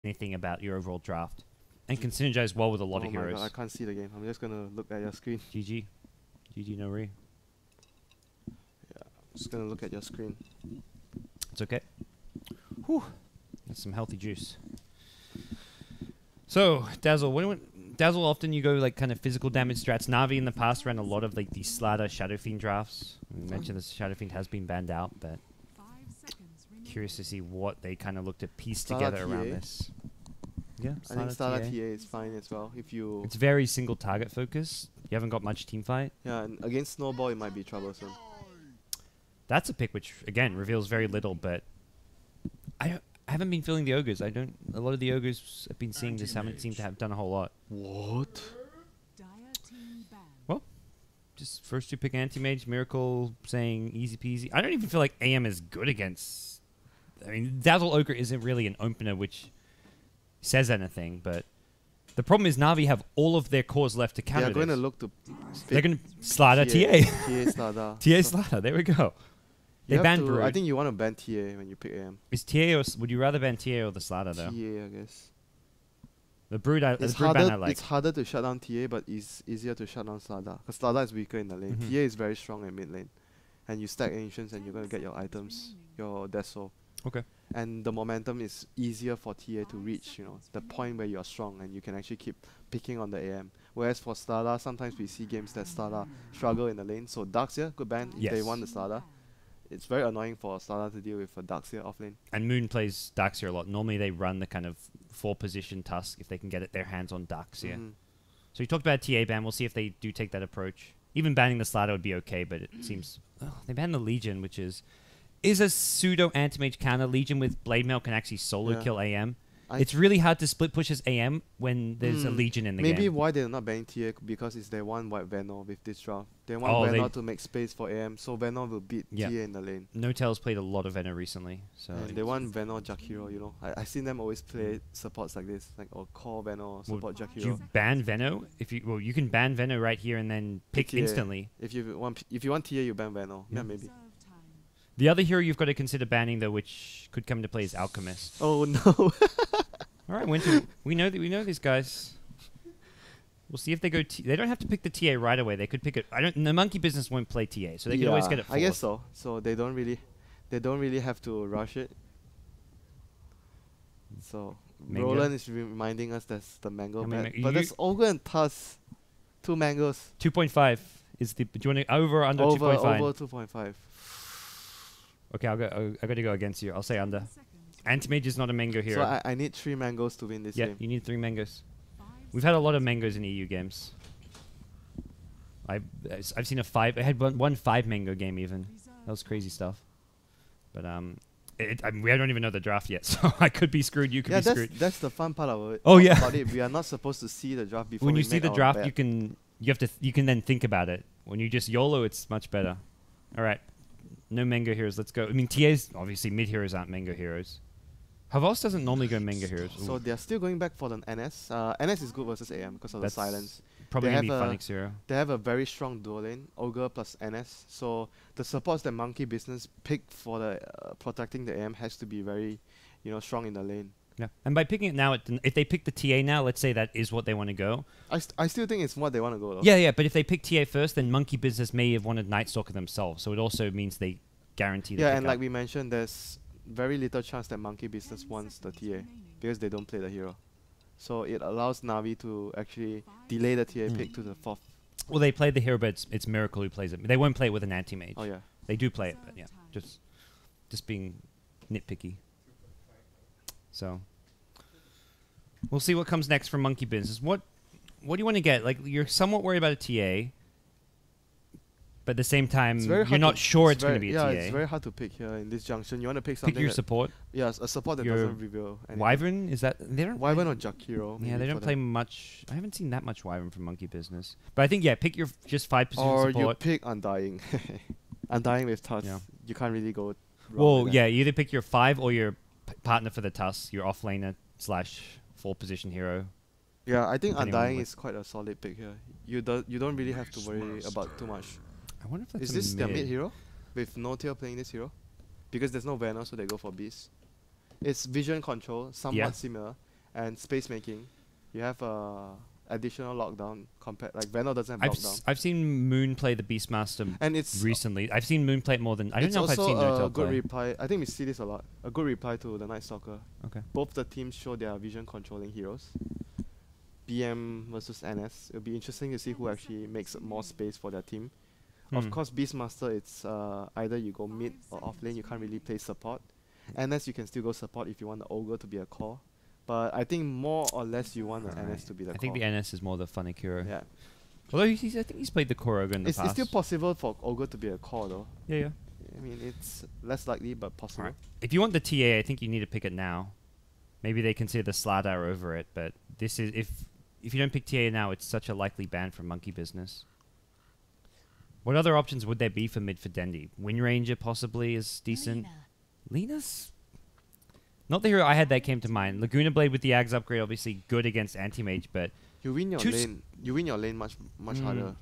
anything about your overall draft. And can synergize well with a lot of heroes. God, I can't see the game. I'm just gonna look at your screen. GG. GG no re. Yeah, I'm just gonna look at your screen. It's okay. Whew. That's some healthy juice. So, Dazzle, Dazzle, often you go like kind of physical damage strats. Na'Vi in the past ran a lot of like these Slatter Shadow Fiend drafts. We mentioned this Shadow Fiend has been banned out, but curious to see what they kind of look to piece together around this. Yeah, I think Starter TA is fine as well. If you, it's very single target focus. You haven't got much team fight. Yeah, and against Snowball it might be troublesome. That's a pick which again reveals very little, but I haven't been feeling the ogres. A lot of the ogres I've been seeing just haven't seemed to have done a whole lot. What? Well, just first two pick anti-mage, Miracle saying easy peasy. I don't even feel like AM is good against. I mean, Dazzle Ogre isn't really an opener which says anything, but the problem is Na'Vi have all of their cores left to counter. They're going to look to. They're going to Slatter TA. TA Slatter. TA Slatter. There we go. They banned Brood. I think you want to ban TA when you pick AM. Is TA or would you rather ban TA or the Slatter though? TA, I guess. The Brood, it's the Brood ban I like. It's harder to shut down TA, but it's easier to shut down Slatter. Because Slatter is weaker in the lane. TA is very strong in mid lane. And you stack Ancients and you're going to get your items, your Deso. Okay. And the momentum is easier for TA to reach, you know, the point where you're strong and you can actually keep picking on the AM. Whereas for Slater, sometimes we see games that Slater struggle in the lane. So Darkseer, good ban if they want the Slater. It's very annoying for Slater to deal with a Darkseer off lane. And Moon plays Darkseer a lot. Normally they run the kind of 4-position Tusk if they can get their hands on Darkseer. So you talked about TA ban. We'll see if they do take that approach. Even banning the Slater would be okay, but it seems... Oh, they banned the Legion, which is a pseudo anti-mage counter. Legion with Blade Mail can actually solo kill AM. It's really hard to split push as AM when there's a Legion in the game. Maybe why they're not banning TA because it's they want White Venom with this draft. They want Venom to make space for AM, so Venom will beat TA in the lane. No-Tail's played a lot of Venom recently. So and they want Venom Jakiro, you know. I've seen them always play supports like this, like or call Venom or support Jakiro. You ban Venom? You can ban Venom right here and then pick instantly. If you want TA, you ban Venom. Yeah, maybe. The other hero you've got to consider banning, though, which could come into play, is Alchemist. Oh no! All right, WinteR. We know these guys. We'll see if they go. They don't have to pick the TA right away. They could pick it. The monkey business won't play TA, so they can always get it. I guess so. So they don't really have to rush it. So Roland is reminding us that's the mango bet, but that's Ogre and Tusk. 2 mangoes. 2.5 is the. Do you want to over or under 2.5? Over 2.5. Okay, I got to go against you. I'll say under. Anti-Mage is not a mango hero. So I need 3 mangoes to win this game. Yeah, you need 3 mangoes. We've had a lot of mangoes in EU games. I've seen a 5. I had one 5 mango game even. That was crazy stuff. But I don't even know the draft yet, so I could be screwed. You could be screwed. That's the fun part of it. Oh yeah. About it. We are not supposed to see the draft before. When you see the draft, you can then think about it. When you just YOLO, it's much better. All right. No mango heroes. Let's go. I mean, TAs, obviously, mid heroes aren't mango heroes. Havos doesn't normally go mango heroes. So they're still going back for the NS. NS is good versus AM because of the silence. Probably going to be Phoenix hero. They have a very strong dual lane, Ogre plus NS. So the supports that Monkey Business picked for the protecting the AM has to be very, strong in the lane. Yeah, and by picking it now, if they pick the TA now, let's say that is what they want to go. I still think it's what they want to go though. Yeah, but if they pick TA first, then Monkey Business may have wanted Night Stalker themselves, so it also means they guarantee the and like we mentioned, there's very little chance that Monkey Business wants the TA because they don't play the hero. So it allows Na'Vi to actually delay the TA pick to the 4th. Well, they play the hero, but it's Miracle who plays it. They won't play it with an anti-mage. Oh yeah. They do play it, but yeah, just being nitpicky. So we'll see what comes next from Monkey Business. What do you want to get? Like, you're somewhat worried about a TA, but at the same time, you're not sure it's going to be a TA. Yeah, it's very hard to pick here in this junction. You want to pick something. Pick your support. Yes, a support that doesn't reveal anything. Wyvern? Is that they don't? Wyvern or Jakiro? Yeah, they don't play much. I haven't seen that much Wyvern from Monkey Business. But I think pick your just 5% or support. Or you pick Undying. Undying with Tusk. Yeah. You can't really go wrong. Well, yeah, you either pick your 5 or your partner for the Tusk, your offlaner / 4-position hero. Yeah, I think Undying is quite a solid pick here. You don't really have to worry about too much. I wonder if that's is this their mid hero with No-Tail playing this hero? Because there's no Venom, so they go for Beast. It's vision control, somewhat similar. and space making. You have additional lockdown compared like Venom doesn't have lockdown. I've seen Moon play the Beastmaster And it's recently. I've seen Moon play it more than I don't it's know if I've seen also No a good play. reply. I think we see this a lot. A good reply to the Night Stalker. Okay. Both the teams show their vision controlling heroes. BM versus NS. It'll be interesting to see who actually makes more space for their team. Of course, Beastmaster, it's either you go mid or off lane. You can't really play support. NS, you can still go support if you want the Ogre to be a core. But I think more or less you want the NS to be the core. I think the NS is more the funny hero. Yeah. Although I think he's played the core Ogre in the It's past. still possible for Ogre to be a core though. Yeah. I mean, it's less likely but possible. Right. If you want the TA, I think you need to pick it now. Maybe they consider the Slardar over it, but this is if you don't pick TA now, it's such a likely ban from Monkey Business. What other options would there be for mid for Dendi? Windranger possibly is decent. Lena's not the hero I had that came to mind. Laguna Blade with the Ags upgrade, obviously good against Anti-Mage, but You win your lane. You win your lane much harder.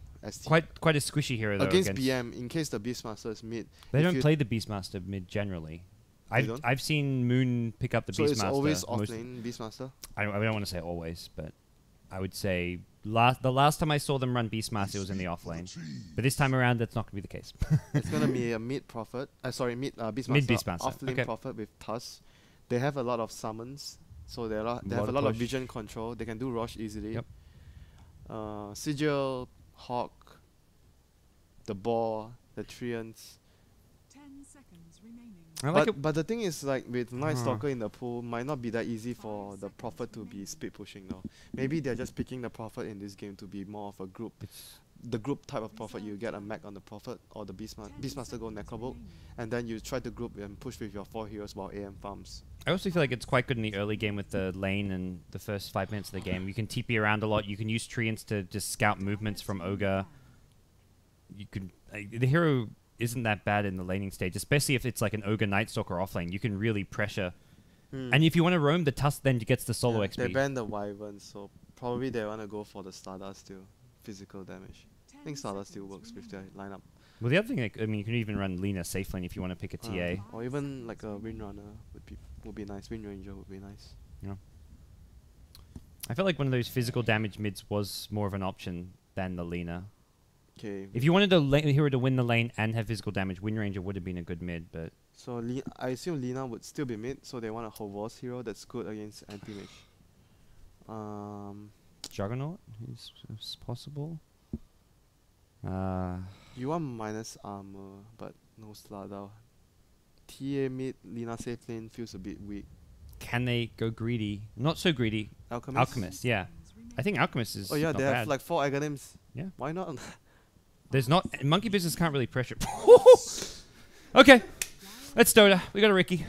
quite a squishy hero though. Against BM, in case the Beastmaster is mid. They don't play the Beastmaster mid generally. I've seen Moon pick up the Beastmaster. So it's always off lane Beastmaster? I don't want to say always, but I would say the last time I saw them run Beastmaster was in the off lane. But this time around, that's not going to be the case. It's going to be a mid Prophet. Mid Beastmaster. Mid Beastmaster. Off lane Prophet with Tusk. They have a lot of summons. So they have a lot of vision control. They can do Rosh easily. Yep. Sigil, Hawk, the Boar, the Treants. 10 seconds remaining. But the thing is, like with Night Stalker in the pool, might not be that easy for the Prophet to be split pushing now. Maybe they're just picking the Prophet in this game to be more of a group. The group type of Prophet, you get a mech on the Prophet or the Beastmaster go Necrobolt, and then you try to group and push with your 4 heroes while AM farms. I also feel like it's quite good in the early game with the lane and the first 5 minutes of the game. You can TP around a lot. You can use Treants to just scout movements from Ogre. You can the hero isn't that bad in the laning stage, especially if it's like an Ogre Night Stalker offlane. You can really pressure. And if you want to roam, the Tusk then gets the solo XP. They banned the Wyvern, so probably they want to go for the Stardust still. Physical damage. I think Stardust still works with their lineup. Well, the other thing, like, I mean, you can even run Lina safe lane if you want to pick a TA. Or even like a Windrunner would be nice. Windranger would be nice. Yeah. I felt like one of those physical damage mids was more of an option than the Lina. Okay. If you wanted the hero to win the lane and have physical damage, Windranger would have been a good mid, but... So I assume Lina would still be mid, so they want a Hovos hero that's good against anti-mage. Juggernaut is possible. You want minus armor, but no Slardar. TA mid, Lina safe lane feels a bit weak. Can they go greedy? Not so greedy. Alchemist, yeah. I think Alchemist is Oh yeah, not they bad. have like 4 Aghanims. Yeah. Why not? There's not... Monkey Business can't really pressure... Okay. Let's Dota. We got a Riki.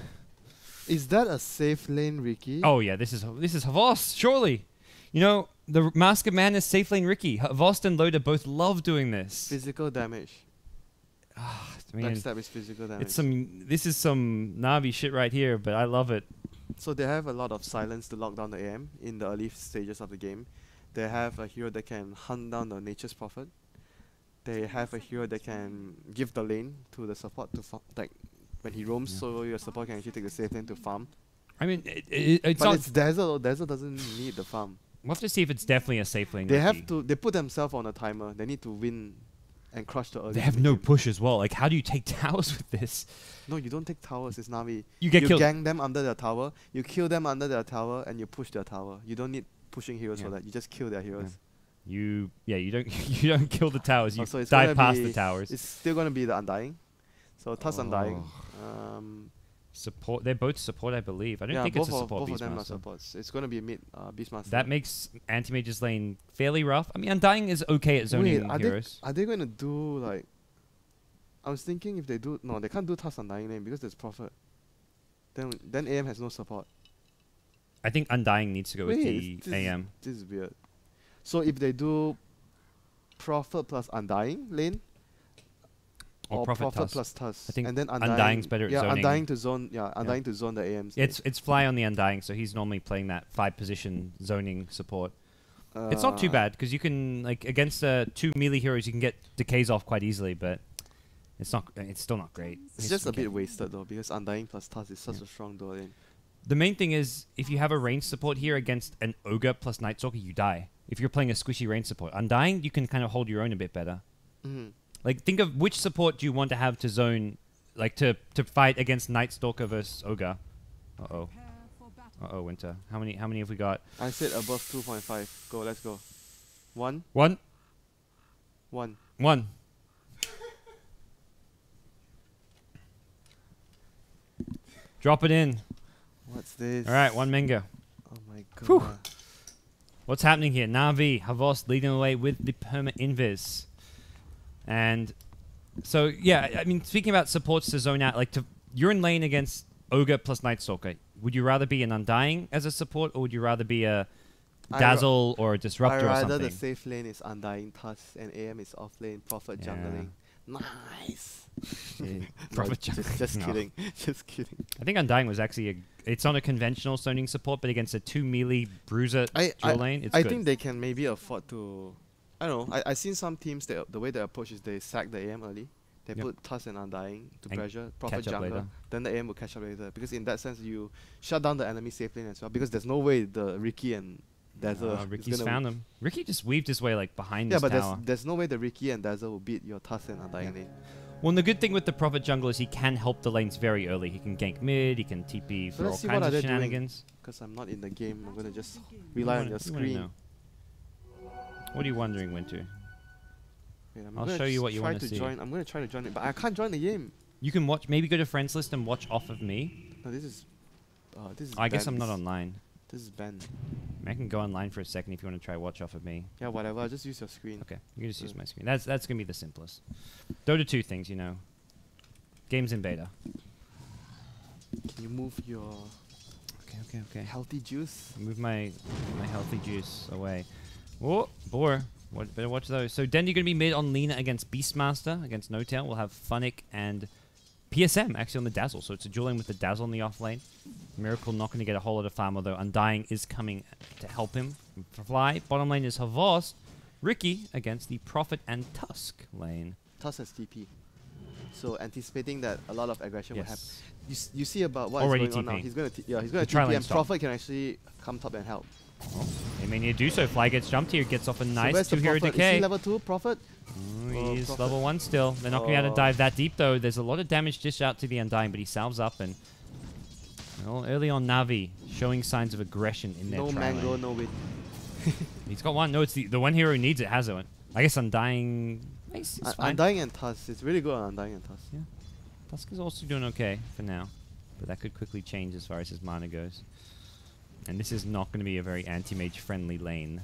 Is that a safe lane, Riki? Oh yeah, this is Havos, surely. You know, the Mask of Man is safe lane Riki. Havos and Loda both love doing this. Physical damage. I mean, Backstab is physical damage. this is some Navi shit right here, but I love it. So they have a lot of silence to lock down the AM in the early stages of the game. They have a hero that can hunt down the Nature's Prophet. They have a hero that can give the lane to the support to like when he roams, so your support can actually take the safe lane to farm. I mean, it's but not... it's Desert, though. Desert doesn't need the farm. We'll have to see if it's definitely a safe lane They Riki. have to. They put themselves on a timer. They need to win and crush the early. They have no push as well. Like, how do you take towers with this? No, you don't take towers. It's Navi. You get killed. Gang them under their tower. You kill them under their tower, and you push their tower. You don't need pushing heroes for that. You just kill their heroes. You don't you don't kill the towers. You So it's dive gonna past be- the towers. It's still gonna be the Undying. So Tusk Undying. Support. They're both support, I believe. I don't Yeah, think both it's a of support both of them are Beastmaster. supports. It's gonna be a mid Beastmaster. That makes Anti-Mage's lane fairly rough. I mean, Undying is okay at zoning Wait, heroes. are they gonna do like? I was thinking if they do they can't do Tusk Undying lane because there's Prophet. Then AM has no support. I think Undying needs to go with Wait, the AM. This is weird. So if they do Prophet plus Undying lane, Or Prophet Tusk. plus Tusk, I think and then Undying's better at zoning. Undying to zone. Yeah, Undying to zone the AMs. It's Fly on the Undying, so he's normally playing that 5 position zoning support. It's not too bad because you can like against 2 melee heroes you can get decays off quite easily, but it's not. It's still not great. It's just a bit wasted though because Undying plus Tusk is such a strong dual lane. The main thing is, if you have a range support here against an Ogre plus Night Stalker, you die. If you're playing a squishy range support. Undying, you can kind of hold your own a bit better. Like, think of which support do you want to have to zone, like, to fight against Night Stalker versus Ogre. Uh-oh. Uh-oh, WinteR. How many have we got? I said above 2.5. Go, let's go. 1. 1. 1. 1. Drop it in. What's this? All right, 1 Menga. Oh my god. Whew. What's happening here? Na'Vi, Havost leading the way with the Perma Invis. And so, yeah, I mean, speaking about supports to zone out, like, you're in lane against Ogre plus Night Stalker. Would you rather be an Undying as a support, or would you rather be a Dazzle or a Disruptor or something? I'd rather the safe lane is Undying Tusk and AM is off lane, Prophet jungling. Nice. Prophet just kidding. Just kidding. I think Undying was actually it's not a conventional zoning support, but against a 2 melee bruiser dual lane, it's I good. think they can maybe afford to. I don't know. I seen some teams that the way they approach is they sack the AM early. They put Tusk and Undying to pressure Prophet jungler. Then the AM will catch up later. Because in that sense, you shut down the enemy safe lane as well. Because there's no way the Riki and Dazzle. Ricky's found him. Riki just weaved his way like behind this tower. Yeah, but there's no way the Riki and Dazzle will beat your Tusk and Undying lane. Well, and the good thing with the Prophet jungle is he can help the lanes very early. He can gank mid, he can TP for all kinds of shenanigans. Because I'm not in the game, I'm gonna just rely on your screen. What are you wondering, WinteR? Wait, I'll show you what you want to see. I'm gonna try to join it, but I can't join the game. You can watch. Maybe go to friends list and watch off of me. No, this is. I guess I'm not online. This is Ben. I can go online for a second if you want to try watch off of me. Yeah, whatever. I'll just use your screen. Okay, you can just use my screen. That's gonna be the simplest. Dota 2 things, you know. Games in beta. Can you move your? Okay. Healthy juice. Move my healthy juice away. Oh, boar. Better watch those. So Dendi gonna be mid on Lina against Beastmaster against No Tail. We'll have Funnick and PSM actually on the Dazzle. So it's a duel lane with the Dazzle in the off lane. Miracle not going to get a whole lot of farm, although Undying is coming to help him fly. Bottom lane is Havost. Riki against the Prophet and Tusk lane. Tusk has TP. So anticipating that a lot of aggression will happen. Yes. You see about what Already is going on now. TP. He's going to TP and Prophet can actually come top and help. Oh, they may need to do so. Fly gets jumped here, gets off a nice so 2-hero decay. Is he level 2, Prophet? He's Prophet. Level 1 still. They're not going to be able to dive that deep though. There's a lot of damage dished out to the Undying, but he salves up and well, early on Na'Vi showing signs of aggression in their No mango, no win. He's got one. No, it's the one hero who needs it has it. I guess Undying. Nice, it's fine. Undying and Tusk. It's really good on Undying and Tusk. Yeah. Tusk is also doing okay for now, but that could quickly change as far as his mana goes. And this is not going to be a very anti-mage friendly lane.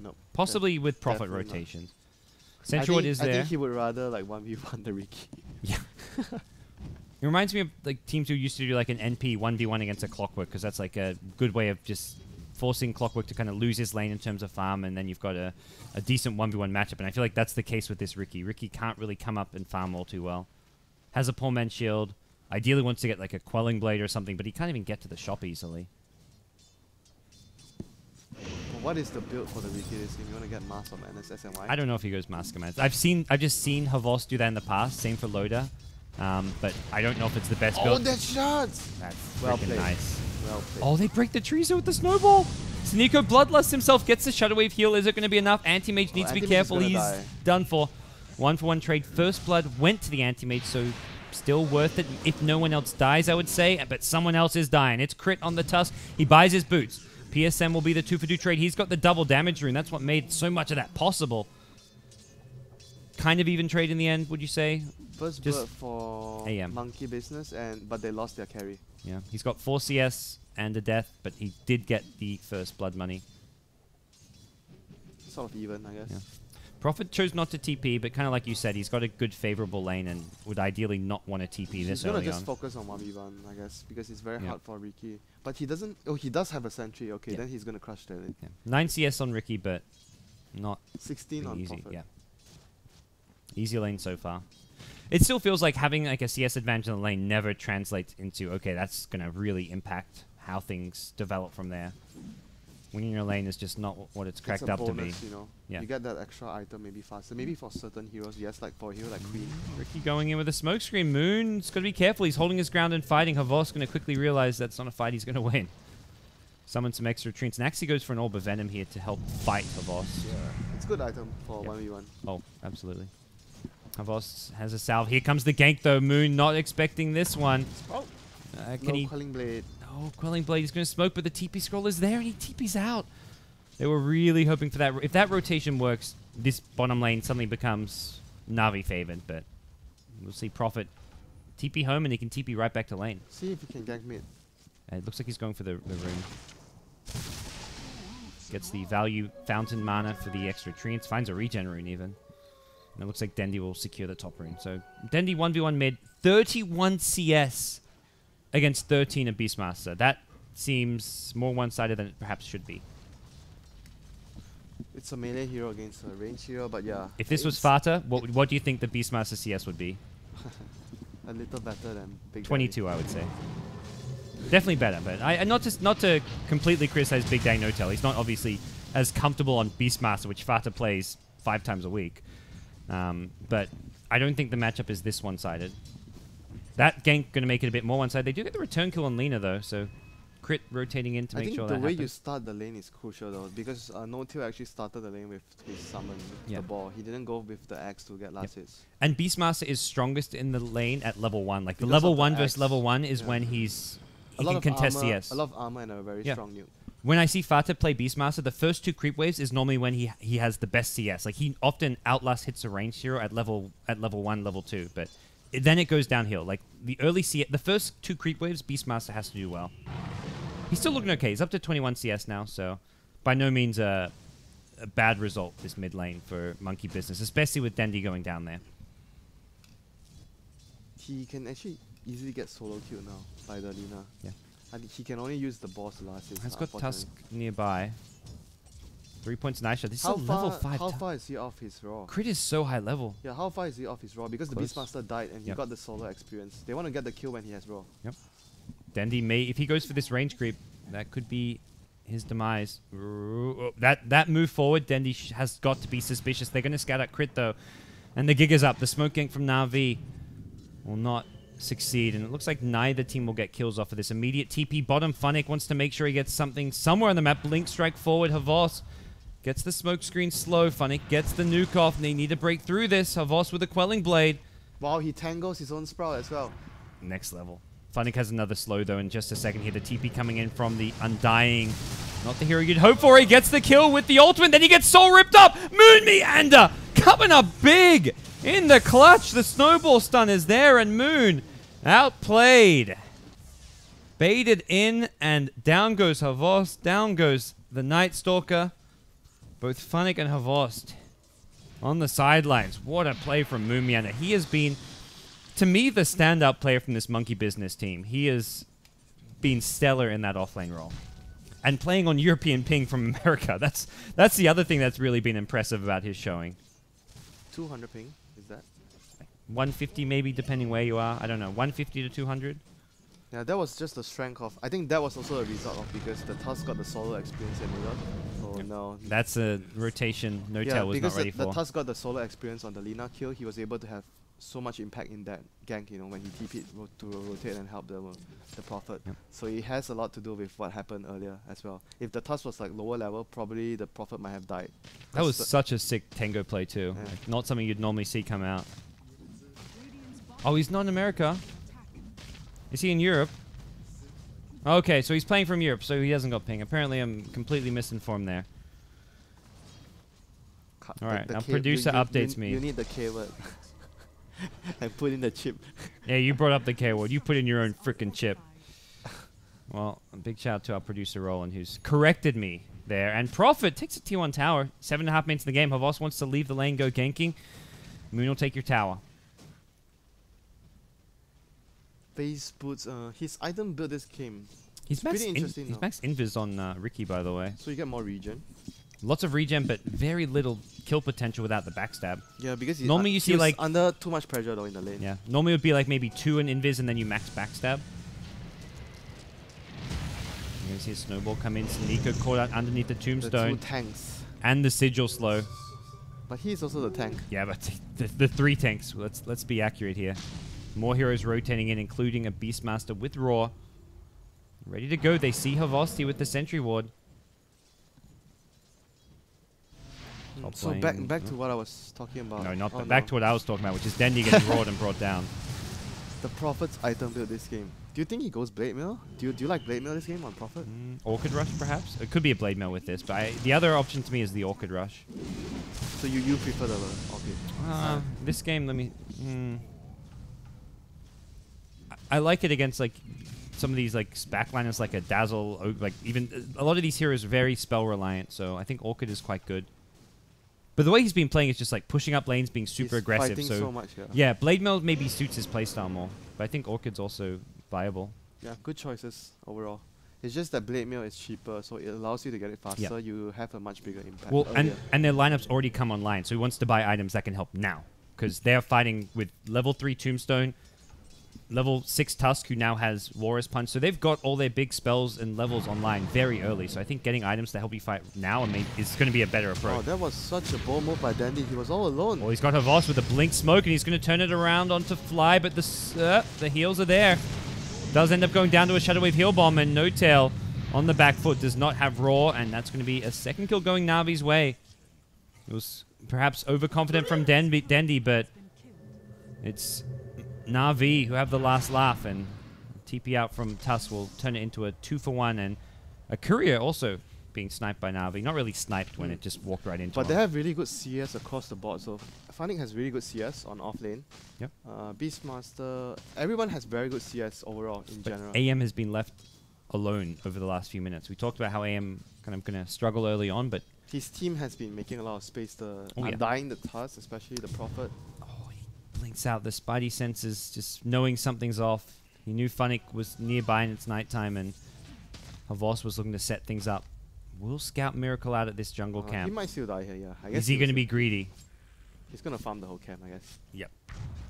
No. Possibly with Prophet rotations. Central is there. I think he would rather like 1v1 the Riki. Yeah. It reminds me of like teams who used to do like an NP 1v1 against a Clockwork, because that's like a good way of just forcing Clockwork to kind of lose his lane in terms of farm, and then you've got a decent 1v1 matchup. And I feel like that's the case with this Riki. Riki can't really come up and farm all too well. Has a poor man's shield. Ideally wants to get like a Quelling Blade or something, but he can't even get to the shop easily. Well, what is the build for the Riki this game? You want to get Mask or Madness SNY? I don't know if he goes Mask Commands. I've just seen Havost do that in the past. Same for Loda. But I don't know if it's the best build. Oh, that shots! That's well freaking played. nice. Well played. Oh, they break the trees with the snowball. Sneeko Bloodlust himself gets the Shadow Wave heal. Is it going to be enough? Anti-Mage needs to be careful. He's done for. 1-for-1 trade. First Blood went to the Anti-Mage, so still worth it if no one else dies, I would say. But someone else is dying. It's crit on the Tusk. He buys his boots. PSM will be the 2-for-2 trade. He's got the double damage rune. That's what made so much of that possible. Kind of even trade in the end, would you say? First blood for AM. Monkey Business, but they lost their carry. Yeah, he's got 4 CS and a death, but he did get the first blood money. Sort of even, I guess. Yeah. Prophet chose not to TP, but kind of like you said, he's got a good favorable lane and would ideally not want to TP this early on. He's gonna just focus on 1v1, I guess, because it's very hard for Riki. But he doesn't. Oh, he does have a sentry. Okay, then he's gonna crush the lane. Yeah. 9 CS on Riki, but not 16 on easy. Prophet. Yeah, easy lane so far. It still feels like having like a CS advantage in the lane never translates into, okay, that's gonna really impact how things develop from there. Winning your lane is just not what it's cracked it's a up bonus, to be. You know, Yeah. you get that extra item maybe faster. Maybe for certain heroes, yes, like for a hero like Queen. Riki going in with a smokescreen. Moon's got to be careful. He's holding his ground and fighting. Havos going to quickly realize that's not a fight he's going to win. Summon some extra treants. And actually goes for an Orb of Venom here to help fight Havos. Yeah, it's a good item for Yep. 1v1. Oh, absolutely. Havos has a salve. Here comes the gank though. Moon not expecting this one. Oh, Can no he? Quelling Blade. Oh, Quelling Blade. He's going to smoke, but the TP scroll is there and he TP's out. They were really hoping for that. If that rotation works, this bottom lane suddenly becomes Na'Vi favored, but we'll see Prophet TP home and he can TP right back to lane. See if you can gank mid. It looks like he's going for the rune. Gets the value fountain mana for the extra treants. Finds a regen rune even. And it looks like Dendi will secure the top rune. So Dendi 1v1 mid. 31 CS against 13 of Beastmaster. That seems more one-sided than it perhaps should be. It's a melee hero against a range hero, but yeah. If this was it's Fata, what do you think the Beastmaster CS would be? a little better than Big 22, I would say. Definitely better, but not to completely criticize Big Daddy No Tail. He's not obviously as comfortable on Beastmaster, which Fata plays 5 times a week. But I don't think the matchup is this one-sided. That gank going to make it a bit more one-sided. They do get the return kill on Lina though, so crit rotating in to make sure that the way happens. you start the lane is crucial though, because No Tail actually started the lane with his summon, with Yeah. the ball. He didn't go with the axe to get last hits. And Beastmaster is strongest in the lane at level 1. Like the Because level of the 1 versus axe. level 1 is Yeah. when he can contest armor, CS. a lot of armor and a very Yeah. strong nuke. When I see Fata play Beastmaster, the first 2 creep waves is normally when he has the best CS. Like he often outlast hits a ranged hero at level 1, level 2, but then it goes downhill. Like the first 2 creep waves, Beastmaster has to do well. He's still looking okay. He's up to 21 CS now, so by no means a bad result this mid lane for Monkey Business, especially with Dendi going down there. He can actually easily get solo killed now by the Lina. Yeah. And he can only use the boss to last hits. Has got Tusk unfortunately. nearby. 3 points nice shot. This is How a level far? 5 How Tusk. far is he off his raw? Crit is so high level. Yeah, how far is he off his raw? Because Close. the Beastmaster died and he Yep. got the solo experience. They want to get the kill when he has raw. Dendi may, if he goes for this range creep, that could be his demise. That move forward, Dendi has got to be suspicious. They're going to scout out crit though, and the gig is up. The smoke gank from Na'Vi will not succeed, and it looks like neither team will get kills off of this. Immediate TP bottom. Funnick wants to make sure he gets something somewhere on the map. Blink strike forward. Havos gets the smoke screen slow. Funnick gets the nuke off, and they need to break through this. Havos with a quelling blade. Wow, he tangles his own sprout as well. Next level. Funnick has another slow though in just a second here. The TP coming in from the Undying. Not the hero you'd hope for. He gets the kill with the ultimate. Then he gets soul ripped up. Moon Meander coming up big in the clutch. The snowball stun is there and Moon outplayed. Baited in and down goes Havos. Down goes the Night Stalker. Both Funnick and Havos on the sidelines. What a play from Moon Meander. He has been, to me, the standout player from this Monkey Business team. He has been stellar in that offlane role. And playing on European ping from America. That's the other thing that's really been impressive about his showing. 200 ping, is that? 150 maybe, depending where you are. I don't know, 150 to 200? Yeah, that was just the strength of... I think that was also a result of because the Tusk got the solo experience in middle. So Yep. no... That's a rotation No yeah, Tail was because not ready the for. Tusk got the solo experience on the Lina kill, he was able to have so much impact in that gank, you know, when he TP'd to rotate and help the Prophet. Yep. So it has a lot to do with what happened earlier as well. If the Tusk was like lower level, probably the Prophet might have died. That was 'Cause such a sick Tango play too. Yeah. Like, not something you'd normally see come out. Oh, he's not in America. Is he in Europe? Okay, so he's playing from Europe, so he hasn't got ping. Apparently I'm completely misinformed there. the Alright, now K- producer updates me. You need the K word. And put in the chip. Yeah, you brought up the K word. You put in your own freaking chip. Well, a big shout out to our producer Roland, who's corrected me there. And Prophet takes a T1 tower. 7.5 minutes in the game. Havos wants to leave the lane, go ganking. Moon will take your tower. Face boots. His item build this game. He's pretty max, interesting he's now. max invis on Riki, by the way. So you get more regen. Lots of regen, but very little kill potential without the backstab. Yeah, because he, Normally you see, he was like- under too much pressure though in the lane. Yeah, normally it would be like maybe 2 in invis and then you max backstab. You see a snowball come in. Nico caught out underneath the The tombstone. 2 tanks. And the sigil slow. But he's also the tank. Yeah, but the 3 tanks. Let's be accurate here. More heroes rotating in, including a Beastmaster with Roar. Ready to go. They see Havosti with the Sentry Ward. Top So lane. back to what I was talking about. No, not Oh, back to what I was talking about, which is Dendi getting roared and brought down. The Prophet's item build this game. Do you think he goes Blade Mail? Do you like Blade Mail this game on Prophet? Orchid Rush, perhaps? It could be a Blade Mail with this, but the other option to me is the Orchid Rush. So you prefer the Orchid? This game, let me... I like it against, like, some of these, like, backliners like a Dazzle, like, even... A lot of these heroes are very spell-reliant, so I think Orchid is quite good. But the way he's been playing is just, like, pushing up lanes, being super He's aggressive. fighting so much, yeah. Yeah, Blade Mail maybe suits his playstyle more, but I think Orchid's also viable. Yeah, good choices overall. It's just that Blade Mail is cheaper, so it allows you to get it faster. Yeah. You have a much bigger impact. Well, earlier. and their lineups already come online, so he wants to buy items that can help now. Because they're fighting with level 3 Tombstone, level 6 Tusk, who now has Walrus Punch. So they've got all their big spells and levels online very early. So I think getting items to help you fight now is going to be a better approach. Oh, that was such a bold move by Dandy. He was all alone. Well, he's got Havos with a Blink Smoke, and he's going to turn it around onto Fly, but the heals are there. Does end up going down to a Shadow Wave Heal Bomb, and No Tail on the back foot does not have Roar, and that's going to be a second kill going Navi's way. It was perhaps overconfident from Dendi, but it's Na'Vi who have the last laugh, and TP out from Tusk will turn it into a 2-for-1, and a Courier also being sniped by Na'Vi. Not really sniped when it just walked right into But him. they have really good CS across the board. So Funnick has really good CS on off lane. Yep. Beastmaster, everyone has very good CS overall in But general. AM has been left alone over the last few minutes. We talked about how AM kind of going to struggle early on, but His team has been making a lot of space. Oh, yeah. Undying the Tusk, especially the Prophet. he blinks out the Spidey senses, just knowing something's off. He knew Funnick was nearby and it's nighttime, and Havos was looking to set things up. Will Scout Miracle out at this jungle He camp? might still die here, yeah. I guess Is he will going to still- be greedy? He's going to farm the whole camp, I guess. Yep.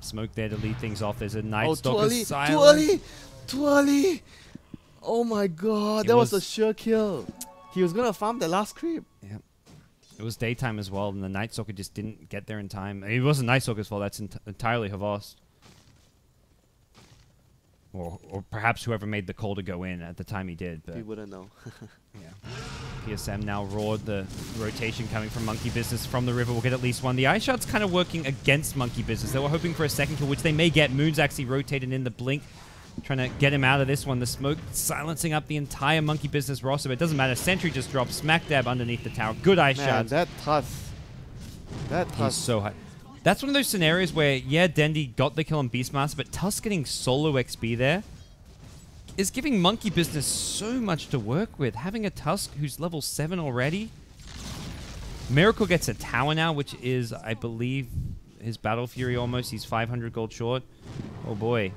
Smoke there to lead things off. There's a Night Oh, too Stalker early! silent. Too early! Too early! Oh my god, It that was a was- sure kill. He was going to farm that last creep. Yep. It was daytime as well, and the Night Stalker just didn't get there in time. It wasn't Night Stalker's fault. That's entirely Havos. Or perhaps whoever made the call to go in at the time he did. But We wouldn't know. yeah. PSM now roared. The rotation coming from Monkey Business from the river will get at least one. The Ice Shot's kind of working against Monkey Business. They were hoping for a second kill, which they may get. Moon's actually rotated in the Blink, trying to get him out of this one. The smoke silencing up the entire Monkey Business roster, but it doesn't matter. Sentry just dropped smack dab underneath the tower. Good Ice Man, Shots. that Tusk. That He's Tusk. so high. That's one of those scenarios where, yeah, Dendi got the kill on Beastmaster, but Tusk getting solo XP there is giving Monkey Business so much to work with. Having a Tusk who's level 7 already. Miracle gets a tower now, which is, I believe, his Battle Fury almost. He's 500 gold short. Oh boy.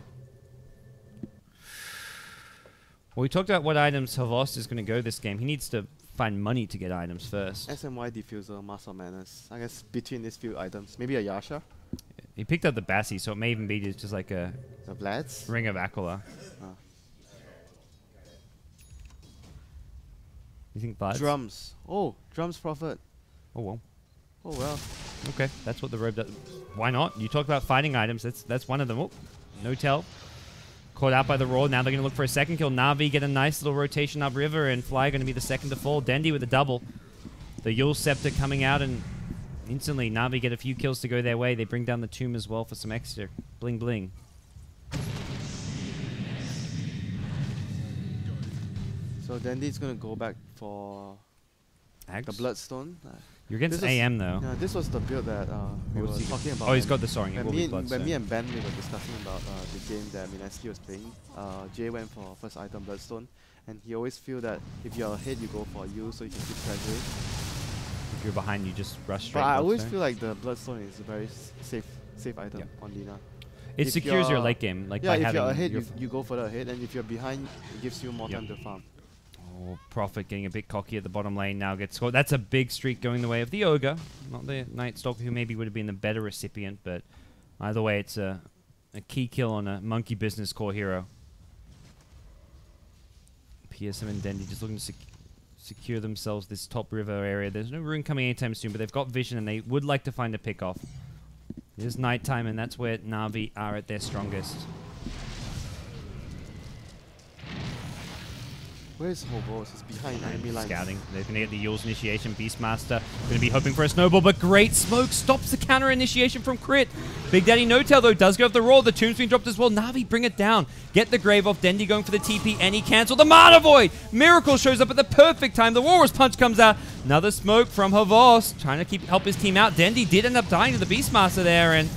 Well, we talked about what items Havos is going to go this game. He needs to find money to get items first. SMY Diffuser, Master of Madness. I guess between these few items. Maybe a Yasha? He picked up the Bassi, so it may even be just like a The Vlads? Ring of Aquila. You think Vlads? Drums. Oh, Drums Prophet. Oh, well. Oh well. Okay, that's what the robe does. Why not? You talked about fighting items. That's one of them. Oh, no tell. Caught out by the roar. Now they're going to look for a second kill. Na'Vi get a nice little rotation upriver, and Fly going to be the second to fall. Dendi with a double. The Yule Scepter coming out, and instantly Na'Vi get a few kills to go their way. They bring down the tomb as well for some extra bling bling. So Dandy's gonna go back for Ags? the Bloodstone. You're against This is- AM though. Yeah, this was the build that we were What's he got? talking about. Oh, he's got the soaring. It When will me, be and, when Bloodstone. me and Ben we were discussing about the game that Mineski was playing, Jay went for first item Bloodstone, and he always feel that if you're ahead, you go for you, so you can keep pressuring. If you're behind, you just rush straight. But I always Bloodstone. feel like the Bloodstone is a very safe item Yep. on Lina. It if secures your you're- late game, like Yeah, by if having you're ahead, your you go further ahead, and if you're behind, it gives you more Yep. time to farm. Oh, Prophet getting a bit cocky at the bottom lane now gets scored. That's a big streak going the way of the Ogre, not the Night Stalker, who maybe would have been the better recipient, but either way, it's a key kill on a Monkey Business core hero. PSM and Dendi just looking to secure themselves this top river area. There's no rune coming anytime soon, but they've got vision and they would like to find a pick-off. It is nighttime, and that's where Na'Vi are at their strongest. Where's Hobos? He's behind enemy lines. Scouting. They're going to get the Yule's initiation. Beastmaster going to be hoping for a snowball, but great smoke stops the counter initiation from Crit. Big Daddy No Tail, though, does go for the roar. The tomb's being dropped as well. Na'Vi bring it down. Get the grave off. Dendi going for the TP, and he cancelled the Mana Void. Miracle shows up at the perfect time. The Walrus Punch comes out. Another smoke from Havos, trying to help his team out. Dendi did end up dying to the Beastmaster there, and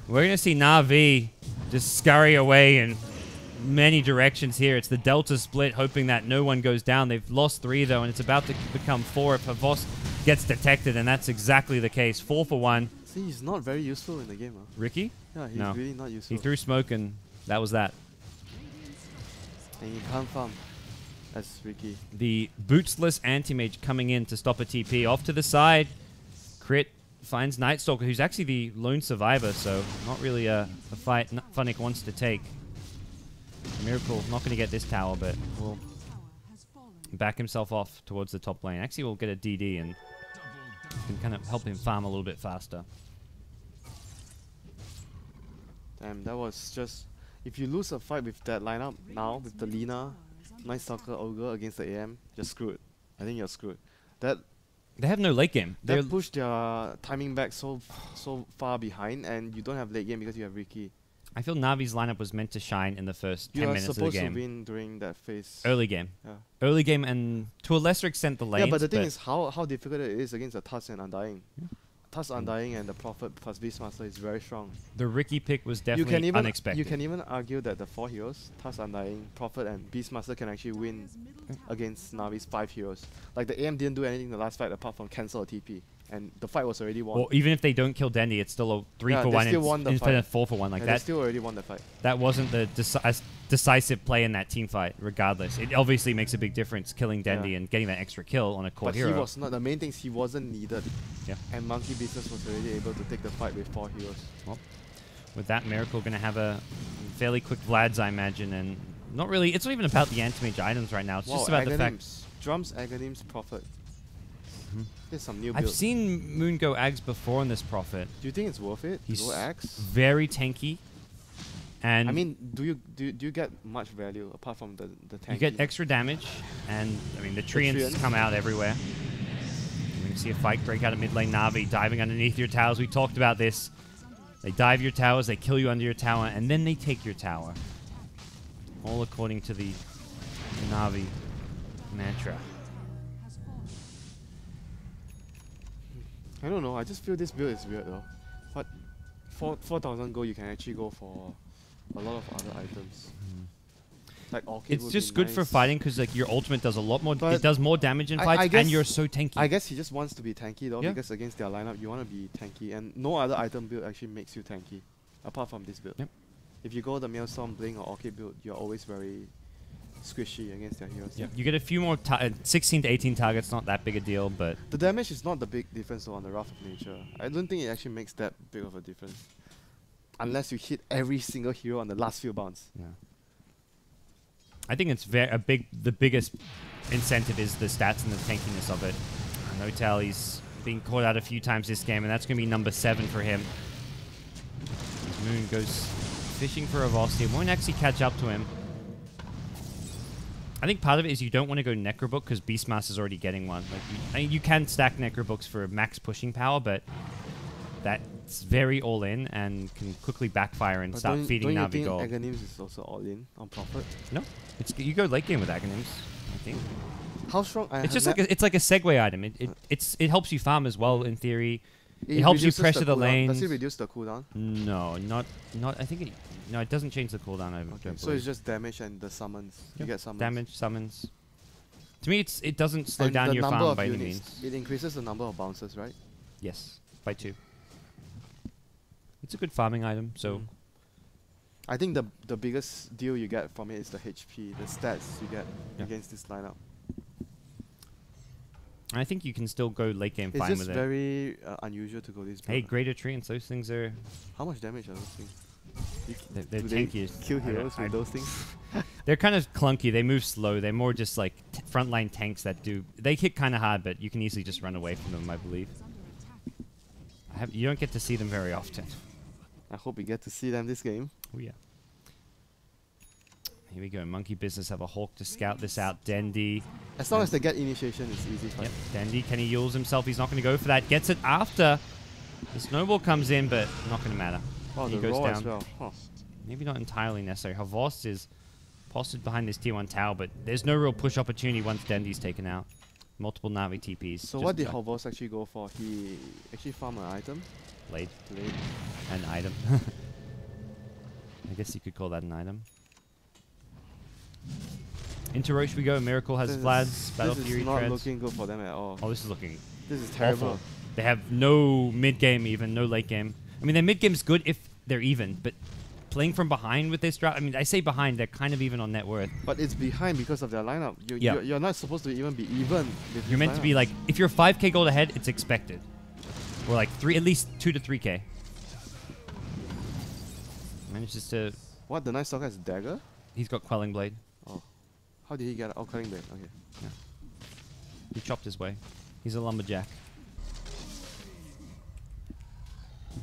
we're going to see Na'Vi just scurry away in many directions here. It's the Delta split, hoping that no one goes down. They've lost 3, though, and it's about to become 4 if Havos gets detected, and that's exactly the case. 4 for 1. See, he's not very useful in the game. Huh? Riki? Yeah, he's No. really not useful. He threw smoke, and that was that. And he can't farm. That's Riki. The bootsless anti-mage coming in to stop a TP. Off to the side. Crit finds Night Stalker, who's actually the lone survivor, so not really a fight Funnick wants to take. Miracle not going to get this tower, but will back himself off towards the top lane. Actually, we'll get a DD and can kind of help him farm a little bit faster. Damn, that was just... If you lose a fight with that lineup now, with the Lina, Night Stalker, Ogre against the AM, you're screwed. I think you're screwed. That They have no late game. They're pushed their timing back so far behind, and you don't have late game because you have Riki. I feel Navi's lineup was meant to shine in the first 10 You are minutes of the supposed to game. win during that phase. Early game. Yeah. Early game, and to a lesser extent the lanes. Yeah, but the thing is how difficult it is against the Tusk and Undying. Yeah. Tusk, Undying, and the Prophet plus Beastmaster is very strong. The Riki pick was You definitely can even unexpected. You can even argue that the 4 heroes, Tusk, Undying, Prophet, and Beastmaster can actually win against Navi's 5 heroes. Like the AM didn't do anything in the last fight apart from cancel a TP. And the fight was already won. Or even if they don't kill Dendi, it's still a 3 Yeah, for they 1 still won the instead fight. of 4 for 1. Like And they that. still already won the fight. That wasn't the decisive play in that team fight. Regardless, it obviously makes a big difference killing Dendi and getting that extra kill on a core But hero. he was not. The main thing is he wasn't needed. Yeah. And Monkey Business was already able to take the fight with 4 heroes. Well, with that, Miracle going to have a fairly quick Vlad's, I imagine, and not really. It's not even about the anti-mage items right now. It's just about the fact. Drums, Aghanims, Prophet. Mhm. There's some new I've builds. seen Moon go Ags before on this Prophet. Do you think it's worth it? He's Go Axe? very tanky, and I mean, do you get much value apart from the tanky? you get extra damage, and I mean the treants treants. come out everywhere. We can see a fight break out of mid lane. Na'Vi diving underneath your towers. We talked about this. They dive your towers, they kill you under your tower, and then they take your tower. All according to the Na'Vi mantra. I don't know. I just feel this build is weird though. But 4,000 gold, you can actually go for a lot of other items. Like Orchid It's would just be good for nice. fighting because like your ultimate does a lot more. But It does more damage in I fights, guess- and you're so tanky. I guess he just wants to be tanky though, Yeah. because against their lineup, you want to be tanky, and no other item build actually makes you tanky, apart from this build. Yep. If you go the Maelstrom, Bling, or Orchid build, you're always very squishy against their heroes. You get a few more 16 to 18 targets, not that big a deal, but The damage is not the big difference though on the Wrath of Nature. I don't think it actually makes that big of a difference. Unless you hit every single hero on the last few bounds. yeah. I think it's the biggest incentive is the stats and the tankiness of it. No tell, he's been caught out a few times this game, and that's going to be number 7 for him. Moon goes fishing for a Velocity. Won't actually catch up to him. I think part of it is you don't want to go Necrobook because Beastmaster's already getting one. Like you can stack Necrobooks for max pushing power, but that's very all in and can quickly backfire and But start feeding don't Na'Vi you think gold. Aghanims is also all in on Prophet? No, you go late game with Aghanims, I think. How strong? It's just like it's like a segue item. It helps you farm as well in theory. It helps you reduces pressure the cooldown. lanes. Does it reduce the cooldown? No, not. I think it doesn't change the cooldown. I Okay, don't so believe. it's just damage and the summons. You Yep. get summons. Damage summons. To me, it doesn't slow And down the your number farm of by any units. means. It increases the number of bounces, right? Yes, by 2. It's a good farming item. So I think the biggest deal you get from it is the HP, the stats you get Yeah. against this lineup. I think you can still go late game It's fine just with it. very unusual to go this Hey, build. greater treants. Those things are How much damage are those things? they're Do they tanky. kill I don't- heroes with those things? They're kind of clunky. They move slow. They're more just like frontline tanks that do. They hit kind of hard, but you can easily just run away from them, I believe. You don't get to see them very often. I hope we get to see them this game. Oh yeah. Here we go. Monkey Business have a Hawk to scout this out. Dendy. As long as they get initiation, it's easy fight. Yep. Dendy, can he use himself? He's not going to go for that. Gets it after. The snowball comes in, but not going to matter. Oh, he the goes roll down. as well. Huh. Maybe not entirely necessary. Havost is posted behind this tier 1 tower, but there's no real push opportunity once Dendy's taken out. Multiple Navi TPs. So what did Havost actually go for? He actually farmed an item? Blade. Blade. An item. I guess you could call that an item. Into Roche we go. Miracle has Vlad's Battle This Fury is not treads. looking good for them at all. Oh, this is looking This is terrible. awful. They have no mid game, even no late game. I mean, their mid game is good if they're even, but playing from behind with this draft, I mean, I say behind, they're kind of even on net worth. But it's behind because of their lineup. You're not supposed to even be even. With You're meant to be like, if you're 5k gold ahead, it's expected. Or like at least 2 to 3k. Manages to. What? The Night Stalker has dagger? He's got Quelling Blade. Oh. How did he get it? Oh, Quelling Blade. Okay. Yeah. He chopped his way. He's a lumberjack.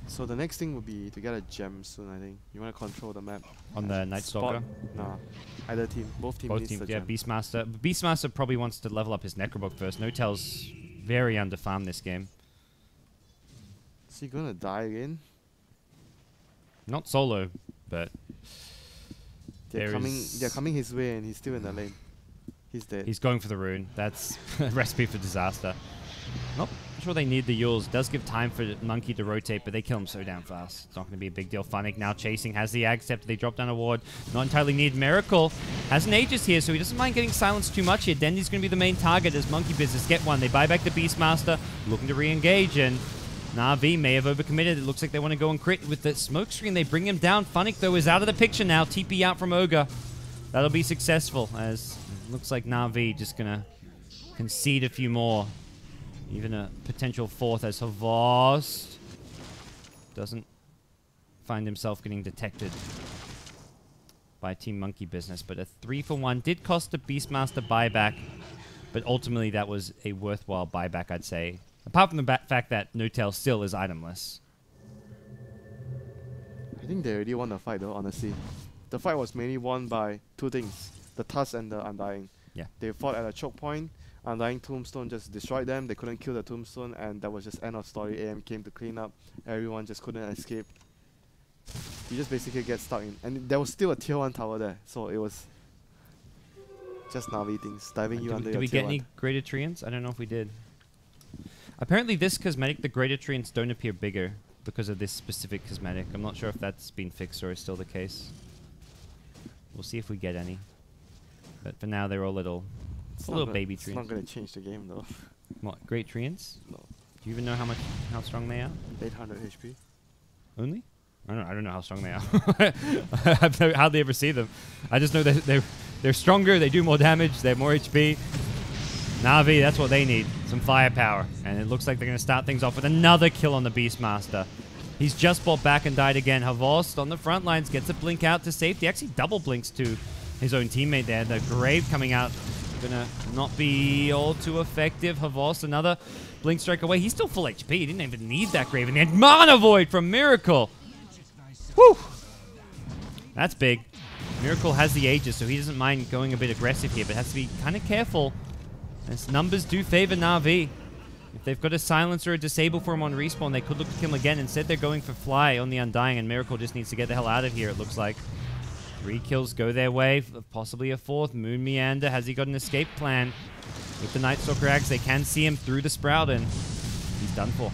So the next thing would be to get a gem soon, I think. You want to control the map. On the Night Stalker? Nah. Either team. Both teams Both needs teams, the yeah. gem. Beastmaster. But Beastmaster probably wants to level up his Necrobook first. No-Tail's very underfarmed this game. Is he gonna die again? Not solo, but They're coming his way and he's still in the lane. He's dead. he's going for the rune. That's a recipe for disaster. Not sure they need the Yules. Does give time for Monkey to rotate, but they kill him so damn fast. It's not going to be a big deal. Funnick now chasing, has the Ag Scepter. They drop down a ward. Not entirely need Miracle. Has an Aegis here, so he doesn't mind getting silenced too much here. Dendy's going to be the main target as Monkey Business get one. They buy back the Beastmaster, looking to re-engage, and Na'Vi may have overcommitted. It looks like they want to go and crit with the smoke screen. They bring him down. Funnick, though, is out of the picture now. TP out from Ogre. That'll be successful, as it looks like Na'Vi just going to concede a few more. Even a potential fourth as Havost doesn't find himself getting detected by Team Monkey Business. But a 3-for-1 did cost the Beastmaster buyback, but ultimately that was a worthwhile buyback, I'd say. Apart from the fact that No-Tail still is itemless. I think they already won the fight though, honestly. The fight was mainly won by two things. The Tusk and the Undying. Yeah. They fought at a choke point. Undying Tombstone just destroyed them. They couldn't kill the Tombstone, and that was just end of story. AM came to clean up. Everyone just couldn't escape. You just basically get stuck in. And there was still a tier 1 tower there, so it was just Na'Vi things, diving you under Did your we tier get any 1. Greater Treants? I don't know if we did. Apparently this cosmetic, the Greater Treants don't appear bigger because of this specific cosmetic. I'm not sure if that's been fixed or is still the case. We'll see if we get any. But for now, they're all little... It's little not baby It's treants. not going to change the game though. What, Great Treants? No. Do you even know how strong they are? 800 HP. Only? I don't know how strong they are. I've hardly ever see them. I just know that they're stronger, they do more damage, they have more HP. Na'Vi, that's what they need. Some firepower. And it looks like they're going to start things off with another kill on the Beastmaster. He's just bought back and died again. Havost on the front lines gets a blink out to safety. Actually double blinks to his own teammate there. The Grave coming out. Gonna not be all too effective. Havost, another blink strike away. He's still full HP. He didn't even need that Grave. And then Mana Void from Miracle. Whew. That's big. Miracle has the Aegis, so he doesn't mind going a bit aggressive here, but has to be kind of careful. As numbers do favor Na'Vi. If they've got a Silence or a Disable for him on respawn, they could look to kill him again. Instead, they're going for Fly on the Undying, and Miracle just needs to get the hell out of here, it looks like. 3 kills go their way, possibly a 4th. Moon Meander, has he got an escape plan? With the Night Stalker Axe, they can see him through the Sprout, and he's done for.